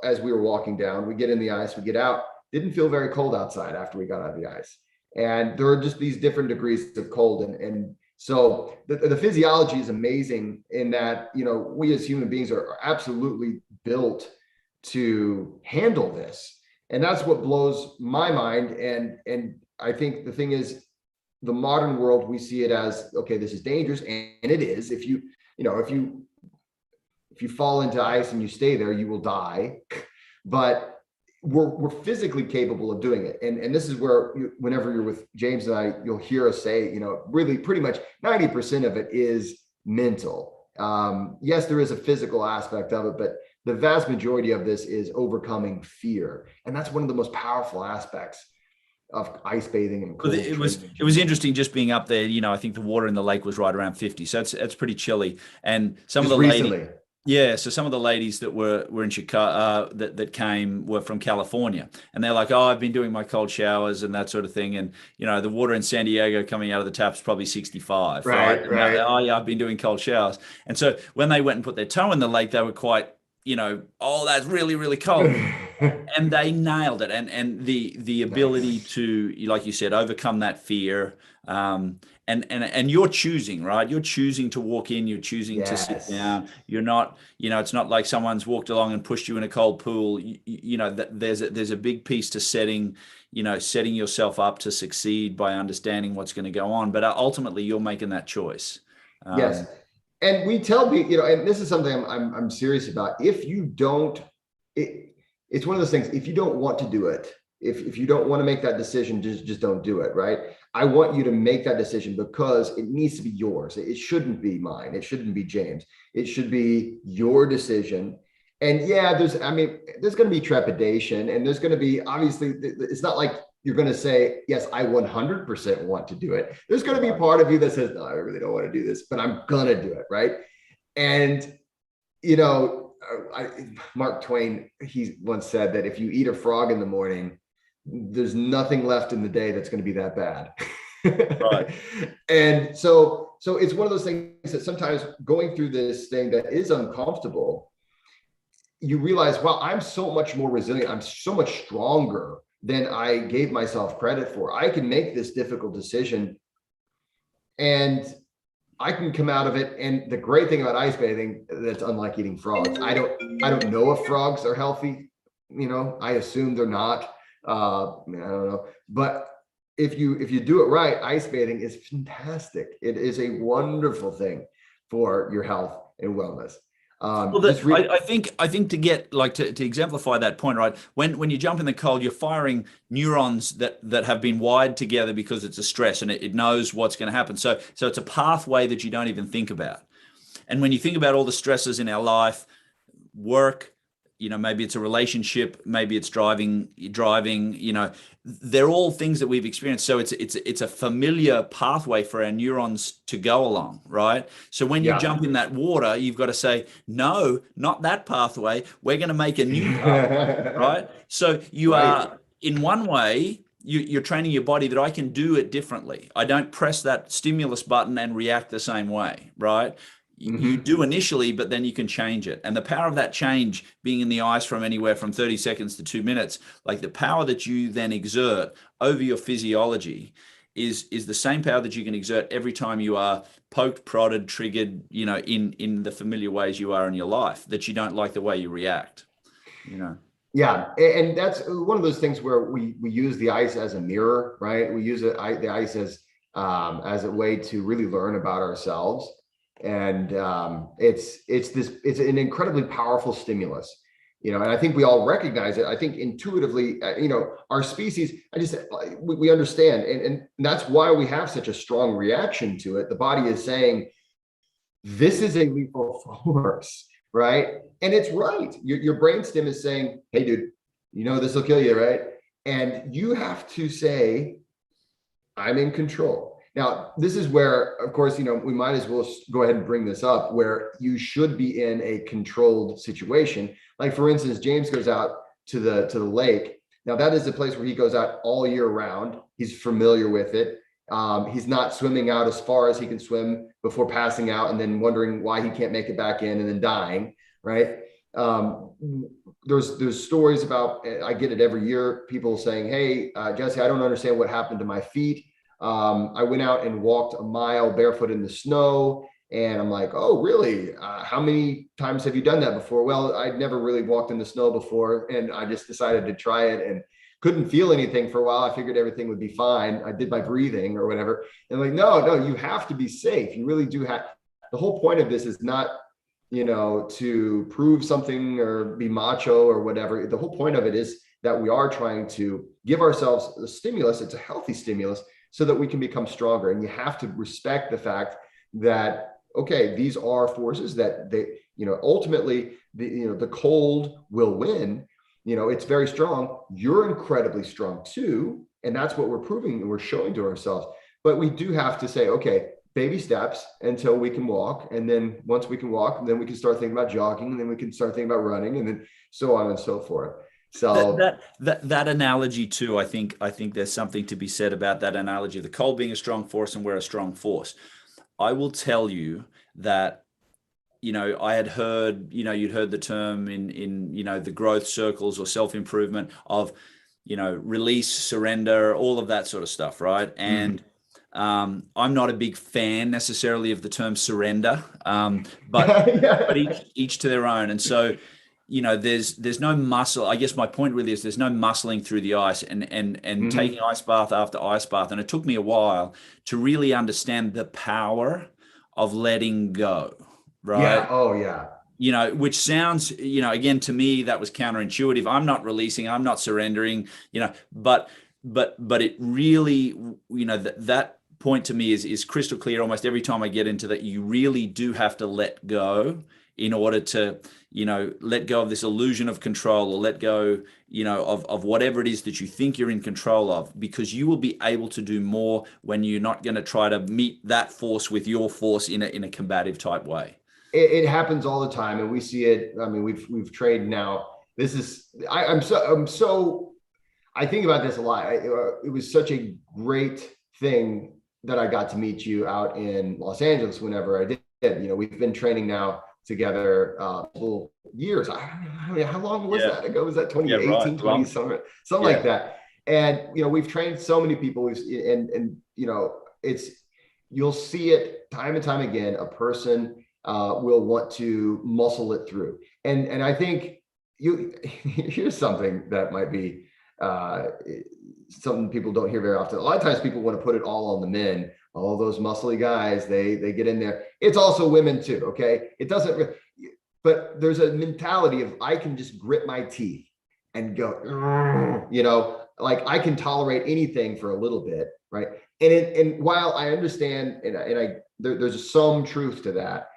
as we were walking down. We get in the ice, we get out, didn't feel very cold outside after we got out of the ice. And there are just these different degrees of cold. And so the physiology is amazing in that, we as human beings are absolutely built to handle this. And that's what blows my mind. And I think the thing is, the modern world, we see it as, okay, this is dangerous. And it is. If you fall into ice and you stay there, you will die. But we're physically capable of doing it. And this is where, whenever you're with James and I, you'll hear us say, really pretty much 90% of it is mental. Yes, there is a physical aspect of it, but the vast majority of this is overcoming fear. And that's one of the most powerful aspects of ice bathing and cold. It was interesting just being up there. I think the water in the lake was right around 50, so it's pretty chilly. And some just of the recently. so some of the ladies that were in Chicago that came were from California, and they're like, "Oh, I've been doing my cold showers and that sort of thing." And the water in San Diego coming out of the tap is probably 65, right? Right. Oh yeah, I've been doing cold showers. And so when they went and put their toe in the lake, they were quite, oh, that's really, really cold. And they nailed it. And the ability to, like you said, overcome that fear. And you're choosing, right? You're choosing to walk in, you're choosing to sit down. You're not, it's not like someone's walked along and pushed you in a cold pool. There's a big piece to setting yourself up to succeed by understanding what's going to go on. But ultimately, you're making that choice. Yes. And we tell people, and this is something I'm serious about. If you don't, it's one of those things, if you don't want to do it, if you don't want to make that decision, just don't do it, right? I want you to make that decision because it needs to be yours. It shouldn't be mine. It shouldn't be James. It should be your decision. And yeah, there's going to be trepidation, and there's going to be, obviously, it's not like you're going to say, yes, I 100% want to do it. There's going to be a part of you that says, no, I really don't want to do this, but I'm going to do it, right? And, Mark Twain, he once said that if you eat a frog in the morning, there's nothing left in the day that's going to be that bad. Right. And so it's one of those things that sometimes going through this thing that is uncomfortable, you realize, wow, I'm so much more resilient. I'm so much stronger than I gave myself credit for. I can make this difficult decision and I can come out of it. And the great thing about ice bathing, that's unlike eating frogs. I don't know if frogs are healthy. I assume they're not. I don't know. But if you do it right, ice bathing is fantastic. It is a wonderful thing for your health and wellness. I think to get to exemplify that point, right? When you jump in the cold, you're firing neurons that have been wired together because it's a stress, and it knows what's going to happen. So it's a pathway that you don't even think about. And when you think about all the stresses in our life, work, maybe it's a relationship, maybe it's driving, they're all things that we've experienced. So it's a familiar pathway for our neurons to go along, right? So when you jump in that water, you've got to say, no, not that pathway. We're going to make a new pathway, right? So you are, in one way, you're training your body that I can do it differently. I don't press that stimulus button and react the same way, right? You do initially, but then you can change it. And the power of that change, being in the ice from anywhere from 30 seconds to 2 minutes, like the power that you then exert over your physiology is the same power that you can exert every time you are poked, prodded, triggered, in the familiar ways you are in your life, that you don't like the way you react, Yeah, and that's one of those things where we use the ice as a mirror, right? We use the ice as a way to really learn about ourselves. And it's an incredibly powerful stimulus, and I think we all recognize it. I think intuitively, our species, we understand. And that's why we have such a strong reaction to it. The body is saying, this is a lethal force, right? And it's right. Your brainstem is saying, hey, dude, this will kill you, right? And you have to say, I'm in control. Now, this is where, of course, we might as well go ahead and bring this up, where you should be in a controlled situation. Like, for instance, James goes out to the lake. Now, that is a place where he goes out all year round. He's familiar with it. He's not swimming out as far as he can swim before passing out and then wondering why he can't make it back in and then dying, right? There's stories about, I get it every year, people saying, hey, Jesse, I don't understand what happened to my feet. I went out and walked a mile barefoot in the snow, and I'm like, oh, really? How many times have you done that before? Well, I'd never really walked in the snow before, and I just decided to try it and couldn't feel anything for a while. I figured everything would be fine. I did my breathing or whatever. And like, no, you have to be safe. You really do have. The whole point of this is not, to prove something or be macho or whatever. The whole point of it is that we are trying to give ourselves a stimulus. It's a healthy stimulus so that we can become stronger. And you have to respect the fact that, okay, these are forces that they, ultimately the cold will win. It's very strong. You're incredibly strong too. And that's what we're proving and we're showing to ourselves. But we do have to say, okay, baby steps until we can walk. And then once we can walk, then we can start thinking about jogging, and then we can start thinking about running, and then so on and so forth. So that analogy too, I think there's something to be said about that analogy, the cold being a strong force and we're a strong force. I will tell you that, I had heard, you'd heard the term in the growth circles or self-improvement of, release, surrender, all of that sort of stuff. Right. And I'm not a big fan necessarily of the term surrender, but each to their own. And so, there's no muscle. I guess my point really is there's no muscling through the ice and taking ice bath after ice bath. And it took me a while to really understand the power of letting go. Right. Yeah. Oh yeah. Which sounds, again, to me, that was counterintuitive. I'm not releasing, I'm not surrendering, but it really, that point to me is crystal clear almost every time I get into that. You really do have to let go in order to, let go of this illusion of control, or let go, of whatever it is that you think you're in control of, because you will be able to do more when you're not going to try to meet that force with your force in a combative type way. It happens all the time, and we see it. I mean, we've trained now. This is, I think about this a lot. It was such a great thing that I got to meet you out in Los Angeles whenever I did. We've been training now together years. I mean, how long was that ago? Was that 2018, right, 20 something like that? And we've trained so many people. It's, you'll see it time and time again. A person will want to muscle it through, and I think here's something that might be something people don't hear very often. A lot of times people want to put it all on the men. All those muscly guys, they get in there. It's also women too, okay? It doesn't, but there's a mentality of, I can just grit my teeth and go, like I can tolerate anything for a little bit, right? And while I understand, there's some truth to that,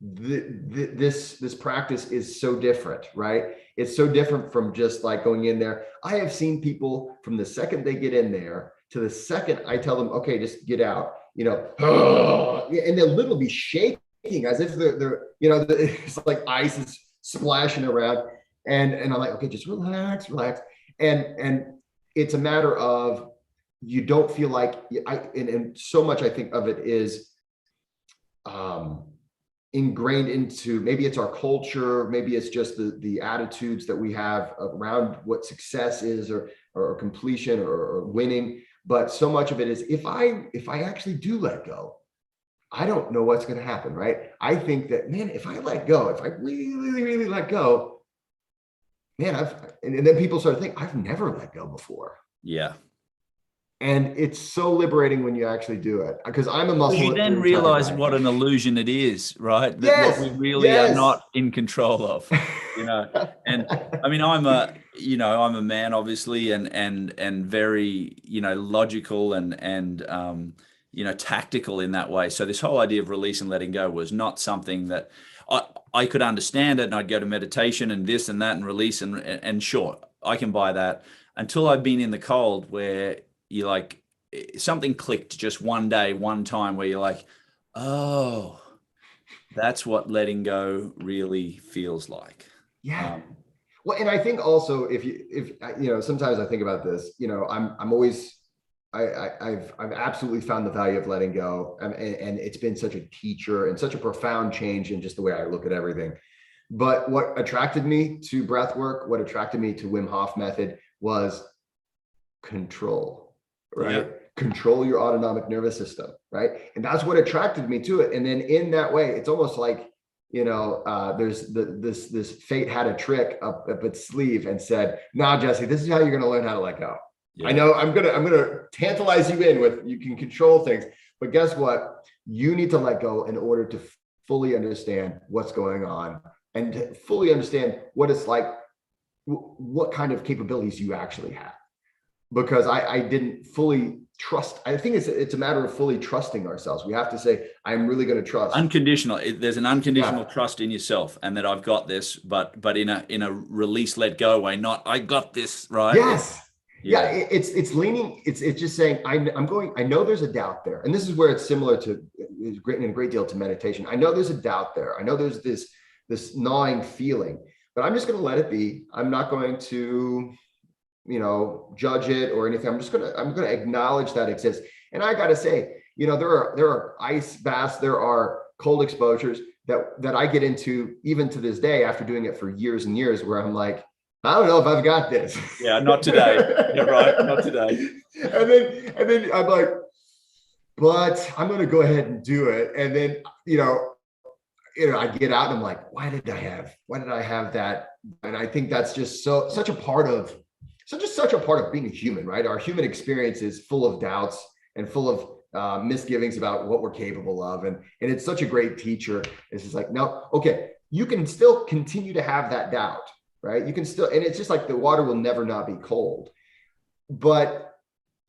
this practice is so different, right? It's so different from just like going in there. I have seen people from the second they get in there to the second I tell them, okay, just get out, and they'll literally be shaking as if they're it's like ice is splashing around, and I'm like, okay, just relax, and it's a matter of, you don't feel like and so much I think of it is ingrained into, maybe it's our culture, maybe it's just the attitudes that we have around what success is, or completion, or winning. But so much of it is, if I actually do let go, I don't know what's going to happen, right? I think that, man, if I let go, if I really, really let go, man, and then people start to think, I've never let go before. Yeah. And it's so liberating when you actually do it, because I'm a muscle. You then realize what an illusion it is, right? That what we really are not in control of, And I mean, I'm a man, obviously, and very, logical and tactical in that way. So this whole idea of release and letting go was not something that I could understand it, and I'd go to meditation and this and that and release and sure, I can buy that, until I've been in the cold where you're like, something clicked just one day, one time where you're like, oh, that's what letting go really feels like. Yeah. Well, and I think also if sometimes I think about this, I'm always, I've absolutely found the value of letting go, and it's been such a teacher and such a profound change in just the way I look at everything. But what attracted me to breath work, what attracted me to Wim Hof method was control, right? Yeah. Control your autonomic nervous system, right? And that's what attracted me to it. And then in that way, it's almost like, there's this fate had a trick up its sleeve and said, "Nah, Jesse, this is how you're going to learn how to let go." Yeah. I know I'm gonna tantalize you in with, you can control things, but guess what? You need to let go in order to fully understand what's going on and to fully understand what it's like, what kind of capabilities you actually have. Because I didn't fully trust. I think it's a matter of fully trusting ourselves. We have to say, I'm really going to trust. Unconditional. There's an unconditional trust in yourself, and that I've got this, but in a release, let go way, not I got this, right? Yes. Yeah. It's leaning. It's just saying, I know there's a doubt there. And this is where it's similar to in a great deal to meditation. I know there's a doubt there. I know there's this gnawing feeling, but I'm just going to let it be. I'm not going to, judge it or anything. I'm going to acknowledge that exists. And I got to say, there are ice baths, there are cold exposures that I get into even to this day after doing it for years and years, where I'm like, I don't know if I've got this. Yeah, not today. You're right, not today. And then I'm like, but I'm going to go ahead and do it. And then, I get out and I'm like, why did I have that? And I think that's just such a part of being a human, right? Our human experience is full of doubts and full of misgivings about what we're capable of. And it's such a great teacher. It's just like, no, okay, you can still continue to have that doubt, right? You can still, and it's just like the water will never not be cold. But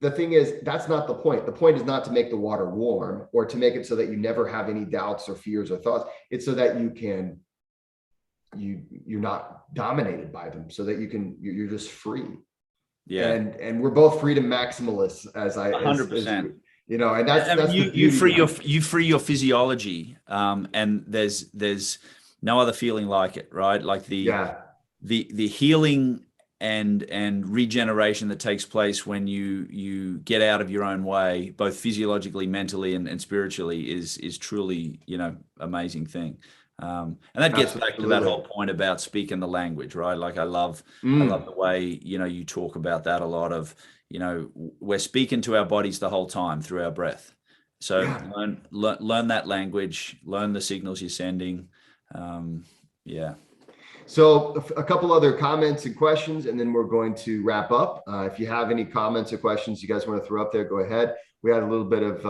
the thing is, that's not the point. The point is not to make the water warm or to make it so that you never have any doubts or fears or thoughts. It's so that you're not dominated by them, so that you're just free. Yeah. And we're both freedom maximalists, as 100%. And that's you free your physiology. And there's no other feeling like it, right? Like the healing and regeneration that takes place when you get out of your own way, both physiologically, mentally, and spiritually, is truly, amazing thing. And that gets back to that whole point about speaking the language, right? Like I love the way, you talk about that a lot of, we're speaking to our bodies the whole time through our breath. So learn that language, learn the signals you're sending. So a couple other comments and questions, and then we're going to wrap up. If you have any comments or questions you guys want to throw up there, go ahead. We had a little bit of,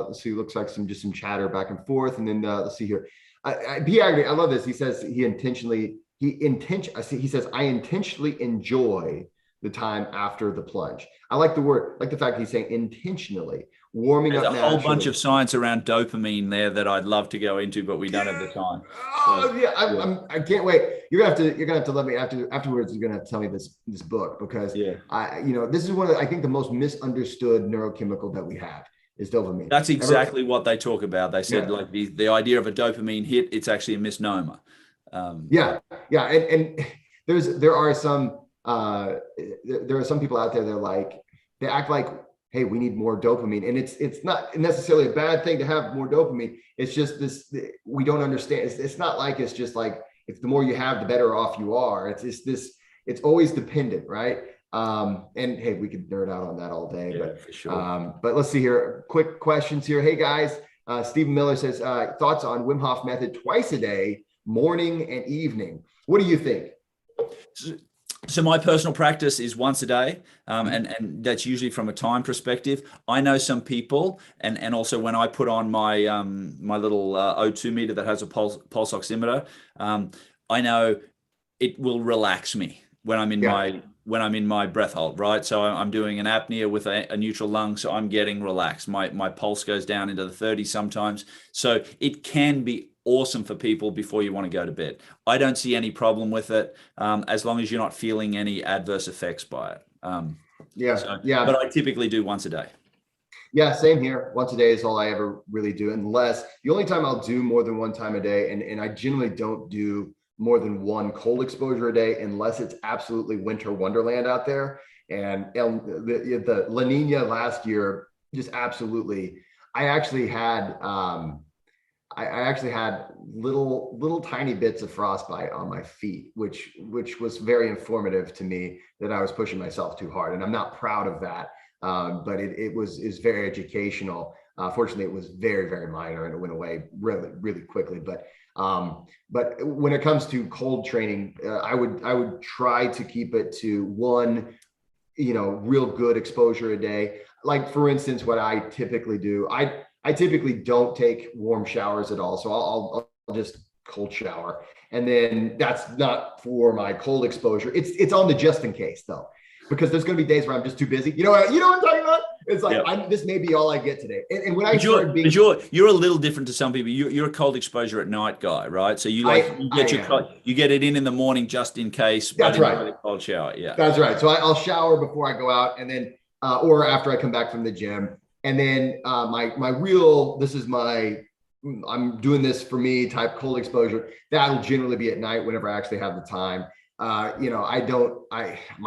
let's see, looks like some chatter back and forth. And then let's see here. I love this. He says I intentionally enjoy the time after the plunge. I like the word, like the fact he's saying intentionally warming up. There's a whole bunch of science around dopamine there that I'd love to go into, but we don't have the time. I can't wait. You're gonna have to let me afterwards. You're gonna have to tell me this book, because this is one of I think the most misunderstood neurochemical that we have. Is dopamine. That's exactly what they talk about. They said like the idea of a dopamine hit, it's actually a misnomer. And there are some people out there that they act like, hey, we need more dopamine, and it's not necessarily a bad thing to have more dopamine. It's just this, we don't understand. It's not like it's just like if the more you have, the better off you are. It's always dependent, right? And hey, we could nerd out on that all day, but for sure. But let's see here. Quick questions here. Hey guys, Stephen Miller says, thoughts on Wim Hof method twice a day, morning and evening. What do you think? So my personal practice is once a day, and that's usually from a time perspective. I know some people, and also when I put on my my little O2 meter that has a pulse oximeter, I know it will relax me when I'm in my breath hold, right? So I'm doing an apnea with a neutral lung, so I'm getting relaxed. My pulse goes down into the 30s sometimes. So it can be awesome for people before you want to go to bed. I don't see any problem with it, as long as you're not feeling any adverse effects by it. But I typically do once a day. Yeah, same here. Once a day is all I ever really do, unless the only time I'll do more than one time a day, and I generally don't do more than one cold exposure a day unless it's absolutely winter wonderland out there. And the La Nina last year just absolutely. I actually had I actually had little tiny bits of frostbite on my feet, which was very informative to me that I was pushing myself too hard, and I'm not proud of that. But it is very educational. Fortunately, it was very minor, and it went away really quickly. But when it comes to cold training, I would try to keep it to one, real good exposure a day. Like for instance, what I typically do, I typically don't take warm showers at all. So I'll just cold shower. And then that's not for my cold exposure. It's on the just in case though, because there's going to be days where I'm just too busy. You know what I'm talking about? It's like, yep. This may be all I get today. And when I started being, you're a little different to some people. You're a cold exposure at night guy, right? So you get it in the morning just in case. That's right. A cold shower. Yeah, that's right. So I'll shower before I go out, and then or after I come back from the gym. And then I'm doing this for me type cold exposure. That'll generally be at night whenever I actually have the time. My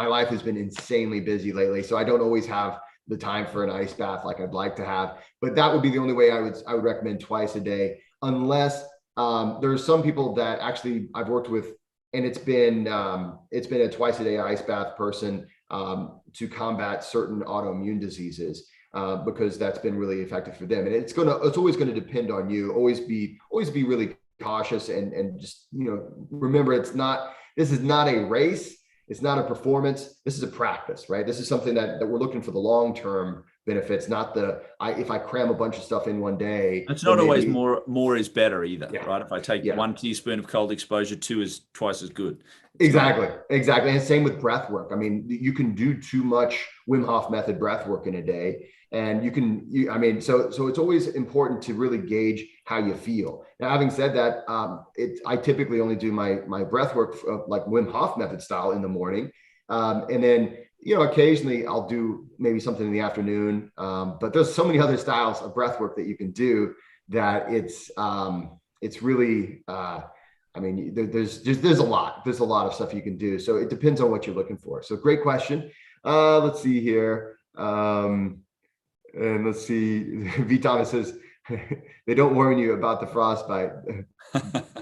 life has been insanely busy lately, so I don't always have the time for an ice bath like I'd like to have. But that would be the only way I would recommend twice a day, unless there's some people that actually I've worked with, and it's been a twice a day ice bath person to combat certain autoimmune diseases. Because that's been really effective for them, and it's always going to depend on you. Always be really cautious, and just remember, this is not a race, it's not a performance. This is a practice, right? This is something that we're looking for the long term benefits, not if I cram a bunch of stuff in one day. It's not always more is better either, right? If I take 1 teaspoon of cold exposure, 2 is twice as good. Exactly. And same with breath work. I mean, you can do too much Wim Hof method breath work in a day. And so it's always important to really gauge how you feel. Now, having said that, I typically only do my breath work like Wim Hof method style in the morning. And then, occasionally I'll do maybe something in the afternoon. But there's so many other styles of breath work that you can do that it's really, there's a lot of stuff you can do. So it depends on what you're looking for. So great question. Let's see here. And let's see, V. Thomas says, they don't warn you about the frostbite.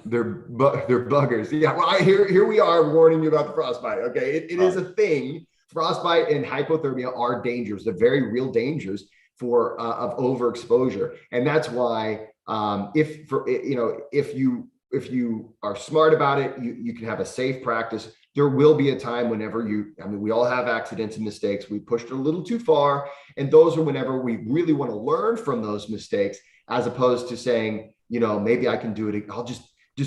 They're buggers. Yeah, well, here we are warning you about the frostbite. Okay, it is a thing. Frostbite and hypothermia are dangers. They're very real dangers of overexposure, and that's why if you are smart about it, you can have a safe practice. There will be a time whenever we all have accidents and mistakes. We pushed it a little too far. And those are whenever we really want to learn from those mistakes, as opposed to saying, maybe I can do it. I'll just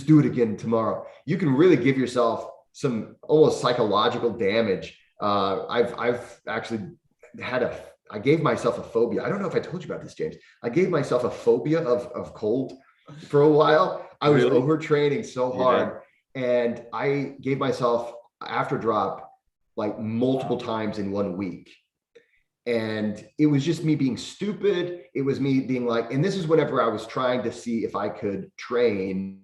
do it again tomorrow. You can really give yourself some almost psychological damage. I've actually I gave myself a phobia. I don't know if I told you about this, James. I gave myself a phobia of cold for a while. I was overtraining so hard. And I gave myself after drop like multiple times in 1 week. And it was just me being stupid. It was me being like, and this is whenever I was trying to see if I could train.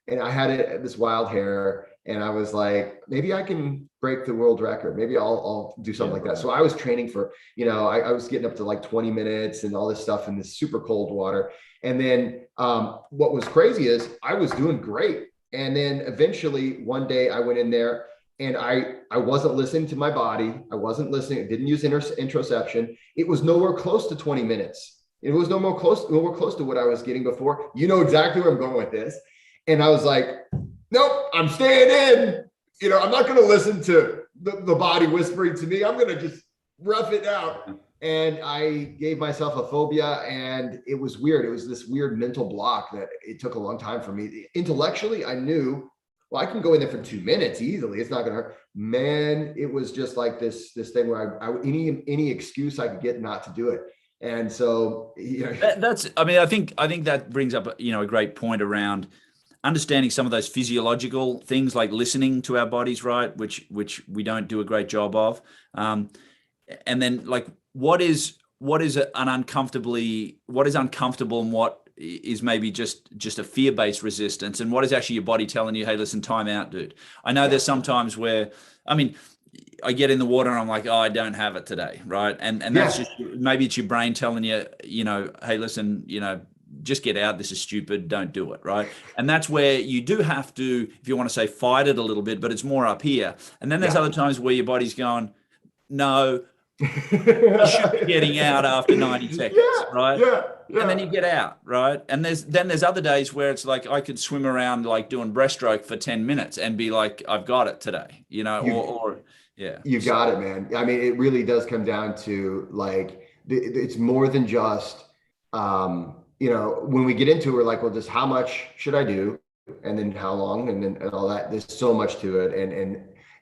And I had this wild hair, and I was like, maybe I can break the world record. Maybe I'll do something like that. So I was training for, I was getting up to like 20 minutes and all this stuff in this super cold water. And then what was crazy is I was doing great. And then eventually one day I went in there and I wasn't listening to my body. I wasn't listening. I didn't use interoception. It was nowhere close to 20 minutes. It was nowhere close to what I was getting before. You know exactly where I'm going with this. And I was like, nope, I'm staying in. I'm not going to listen to the body whispering to me. I'm going to just rough it out. And I gave myself a phobia, and it was weird. It was this weird mental block that it took a long time for me. Intellectually, I knew, well, I can go in there for 2 minutes easily. It's not going to hurt. Man, it was just like this thing where any excuse I could get not to do it. And so, I think that brings up, a great point around understanding some of those physiological things like listening to our bodies, right? Which we don't do a great job of. And then like, what is what is uncomfortable and what is maybe just a fear-based resistance, and what is actually your body telling you, hey, listen, time out, dude. I know there's sometimes where, I mean, I get in the water and I'm like, oh, I don't have it today, right? And that's just, maybe it's your brain telling you, hey, listen, just get out. This is stupid. Don't do it, right? And that's where you do have to, if you want to say, fight it a little bit, but it's more up here. And then there's other times where your body's going, no, you should be getting out after 90 seconds, right? And then you get out, right? And there's other days where it's like I could swim around like doing breaststroke for 10 minutes and be like, I've got it today, You got it, man. I mean, it really does come down to like, it's more than just, when we get into it, we're like, well, just how much should I do? And then how long? And all that. There's so much to it.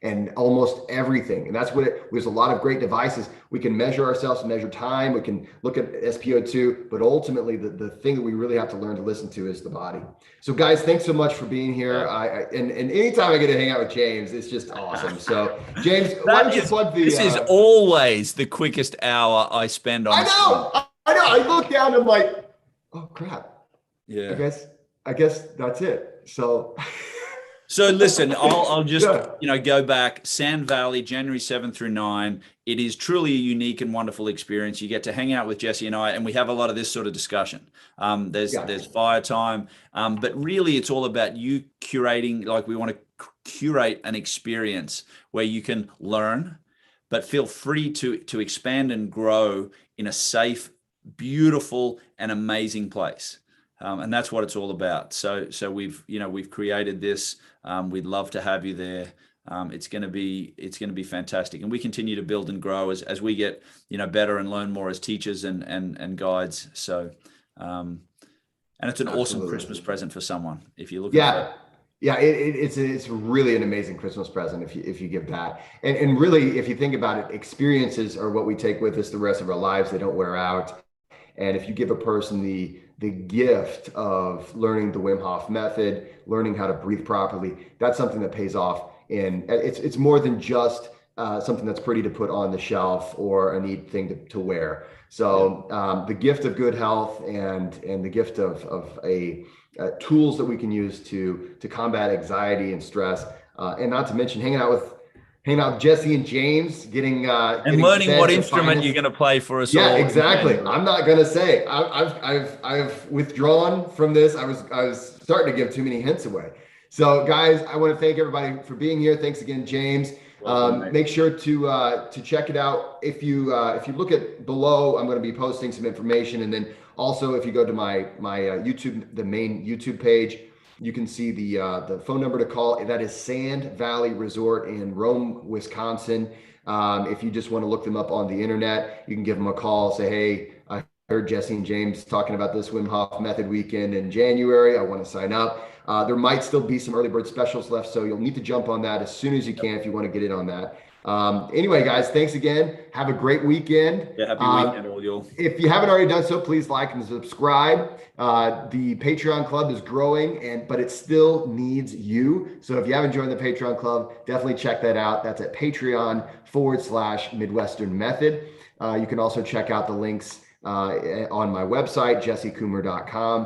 And almost everything. And that's what there's a lot of great devices. We can measure ourselves, measure time. We can look at SpO2, but ultimately the thing that we really have to learn to listen to is the body. So guys, thanks so much for being here. And anytime I get to hang out with James, it's just awesome. So James, why don't you plug the... This is always the quickest hour I spend on... I know. I look down and I'm like, oh crap. Yeah. I guess that's it. So listen, I'll just go back. Sand Valley, January 7th through 9. It is truly a unique and wonderful experience. You get to hang out with Jesse and I, and we have a lot of this sort of discussion. There's fire time, but really it's all about you curating. Like, we want to curate an experience where you can learn, but feel free to expand and grow in a safe, beautiful, and amazing place. And that's what it's all about. So we've created this. We'd love to have you there. It's going to be fantastic, and we continue to build and grow as we get better and learn more as teachers and guides. So, and it's an awesome Christmas present for someone if you look at it. Yeah, it's really an amazing Christmas present if you give that. And really, if you think about it, experiences are what we take with us the rest of our lives. They don't wear out. And if you give a person the gift of learning the Wim Hof method, learning how to breathe properly, that's something that pays off. And it's more than just something that's pretty to put on the shelf or a neat thing to wear. So the gift of good health and the gift of tools that we can use to combat anxiety and stress, and not to mention hanging out with Jesse and James, getting learning what instrument you're going to play for us. Yeah, exactly. I'm not going to say. I've withdrawn from this. I was starting to give too many hints away. So, guys, I want to thank everybody for being here. Thanks again, James. Make sure to check it out. If you look at below, I'm going to be posting some information, and then also if you go to my YouTube, the main YouTube page, you can see the phone number to call. That is Sand Valley Resort in Rome, Wisconsin. If you just want to look them up on the internet, you can give them a call. Say, hey, I heard Jesse and James talking about this Wim Hof method weekend in January. I want to sign up. There might still be some early bird specials left, so you'll need to jump on that as soon as you can if you want to get in on that. Anyway, guys, thanks again. Have a great weekend. Yeah, happy weekend, all y'all. If you haven't already done so, please like and subscribe. The Patreon club is growing, but it still needs you. So if you haven't joined the Patreon club, definitely check that out. That's at Patreon/Midwestern Method. You can also check out the links on my website, jessecoomer.com.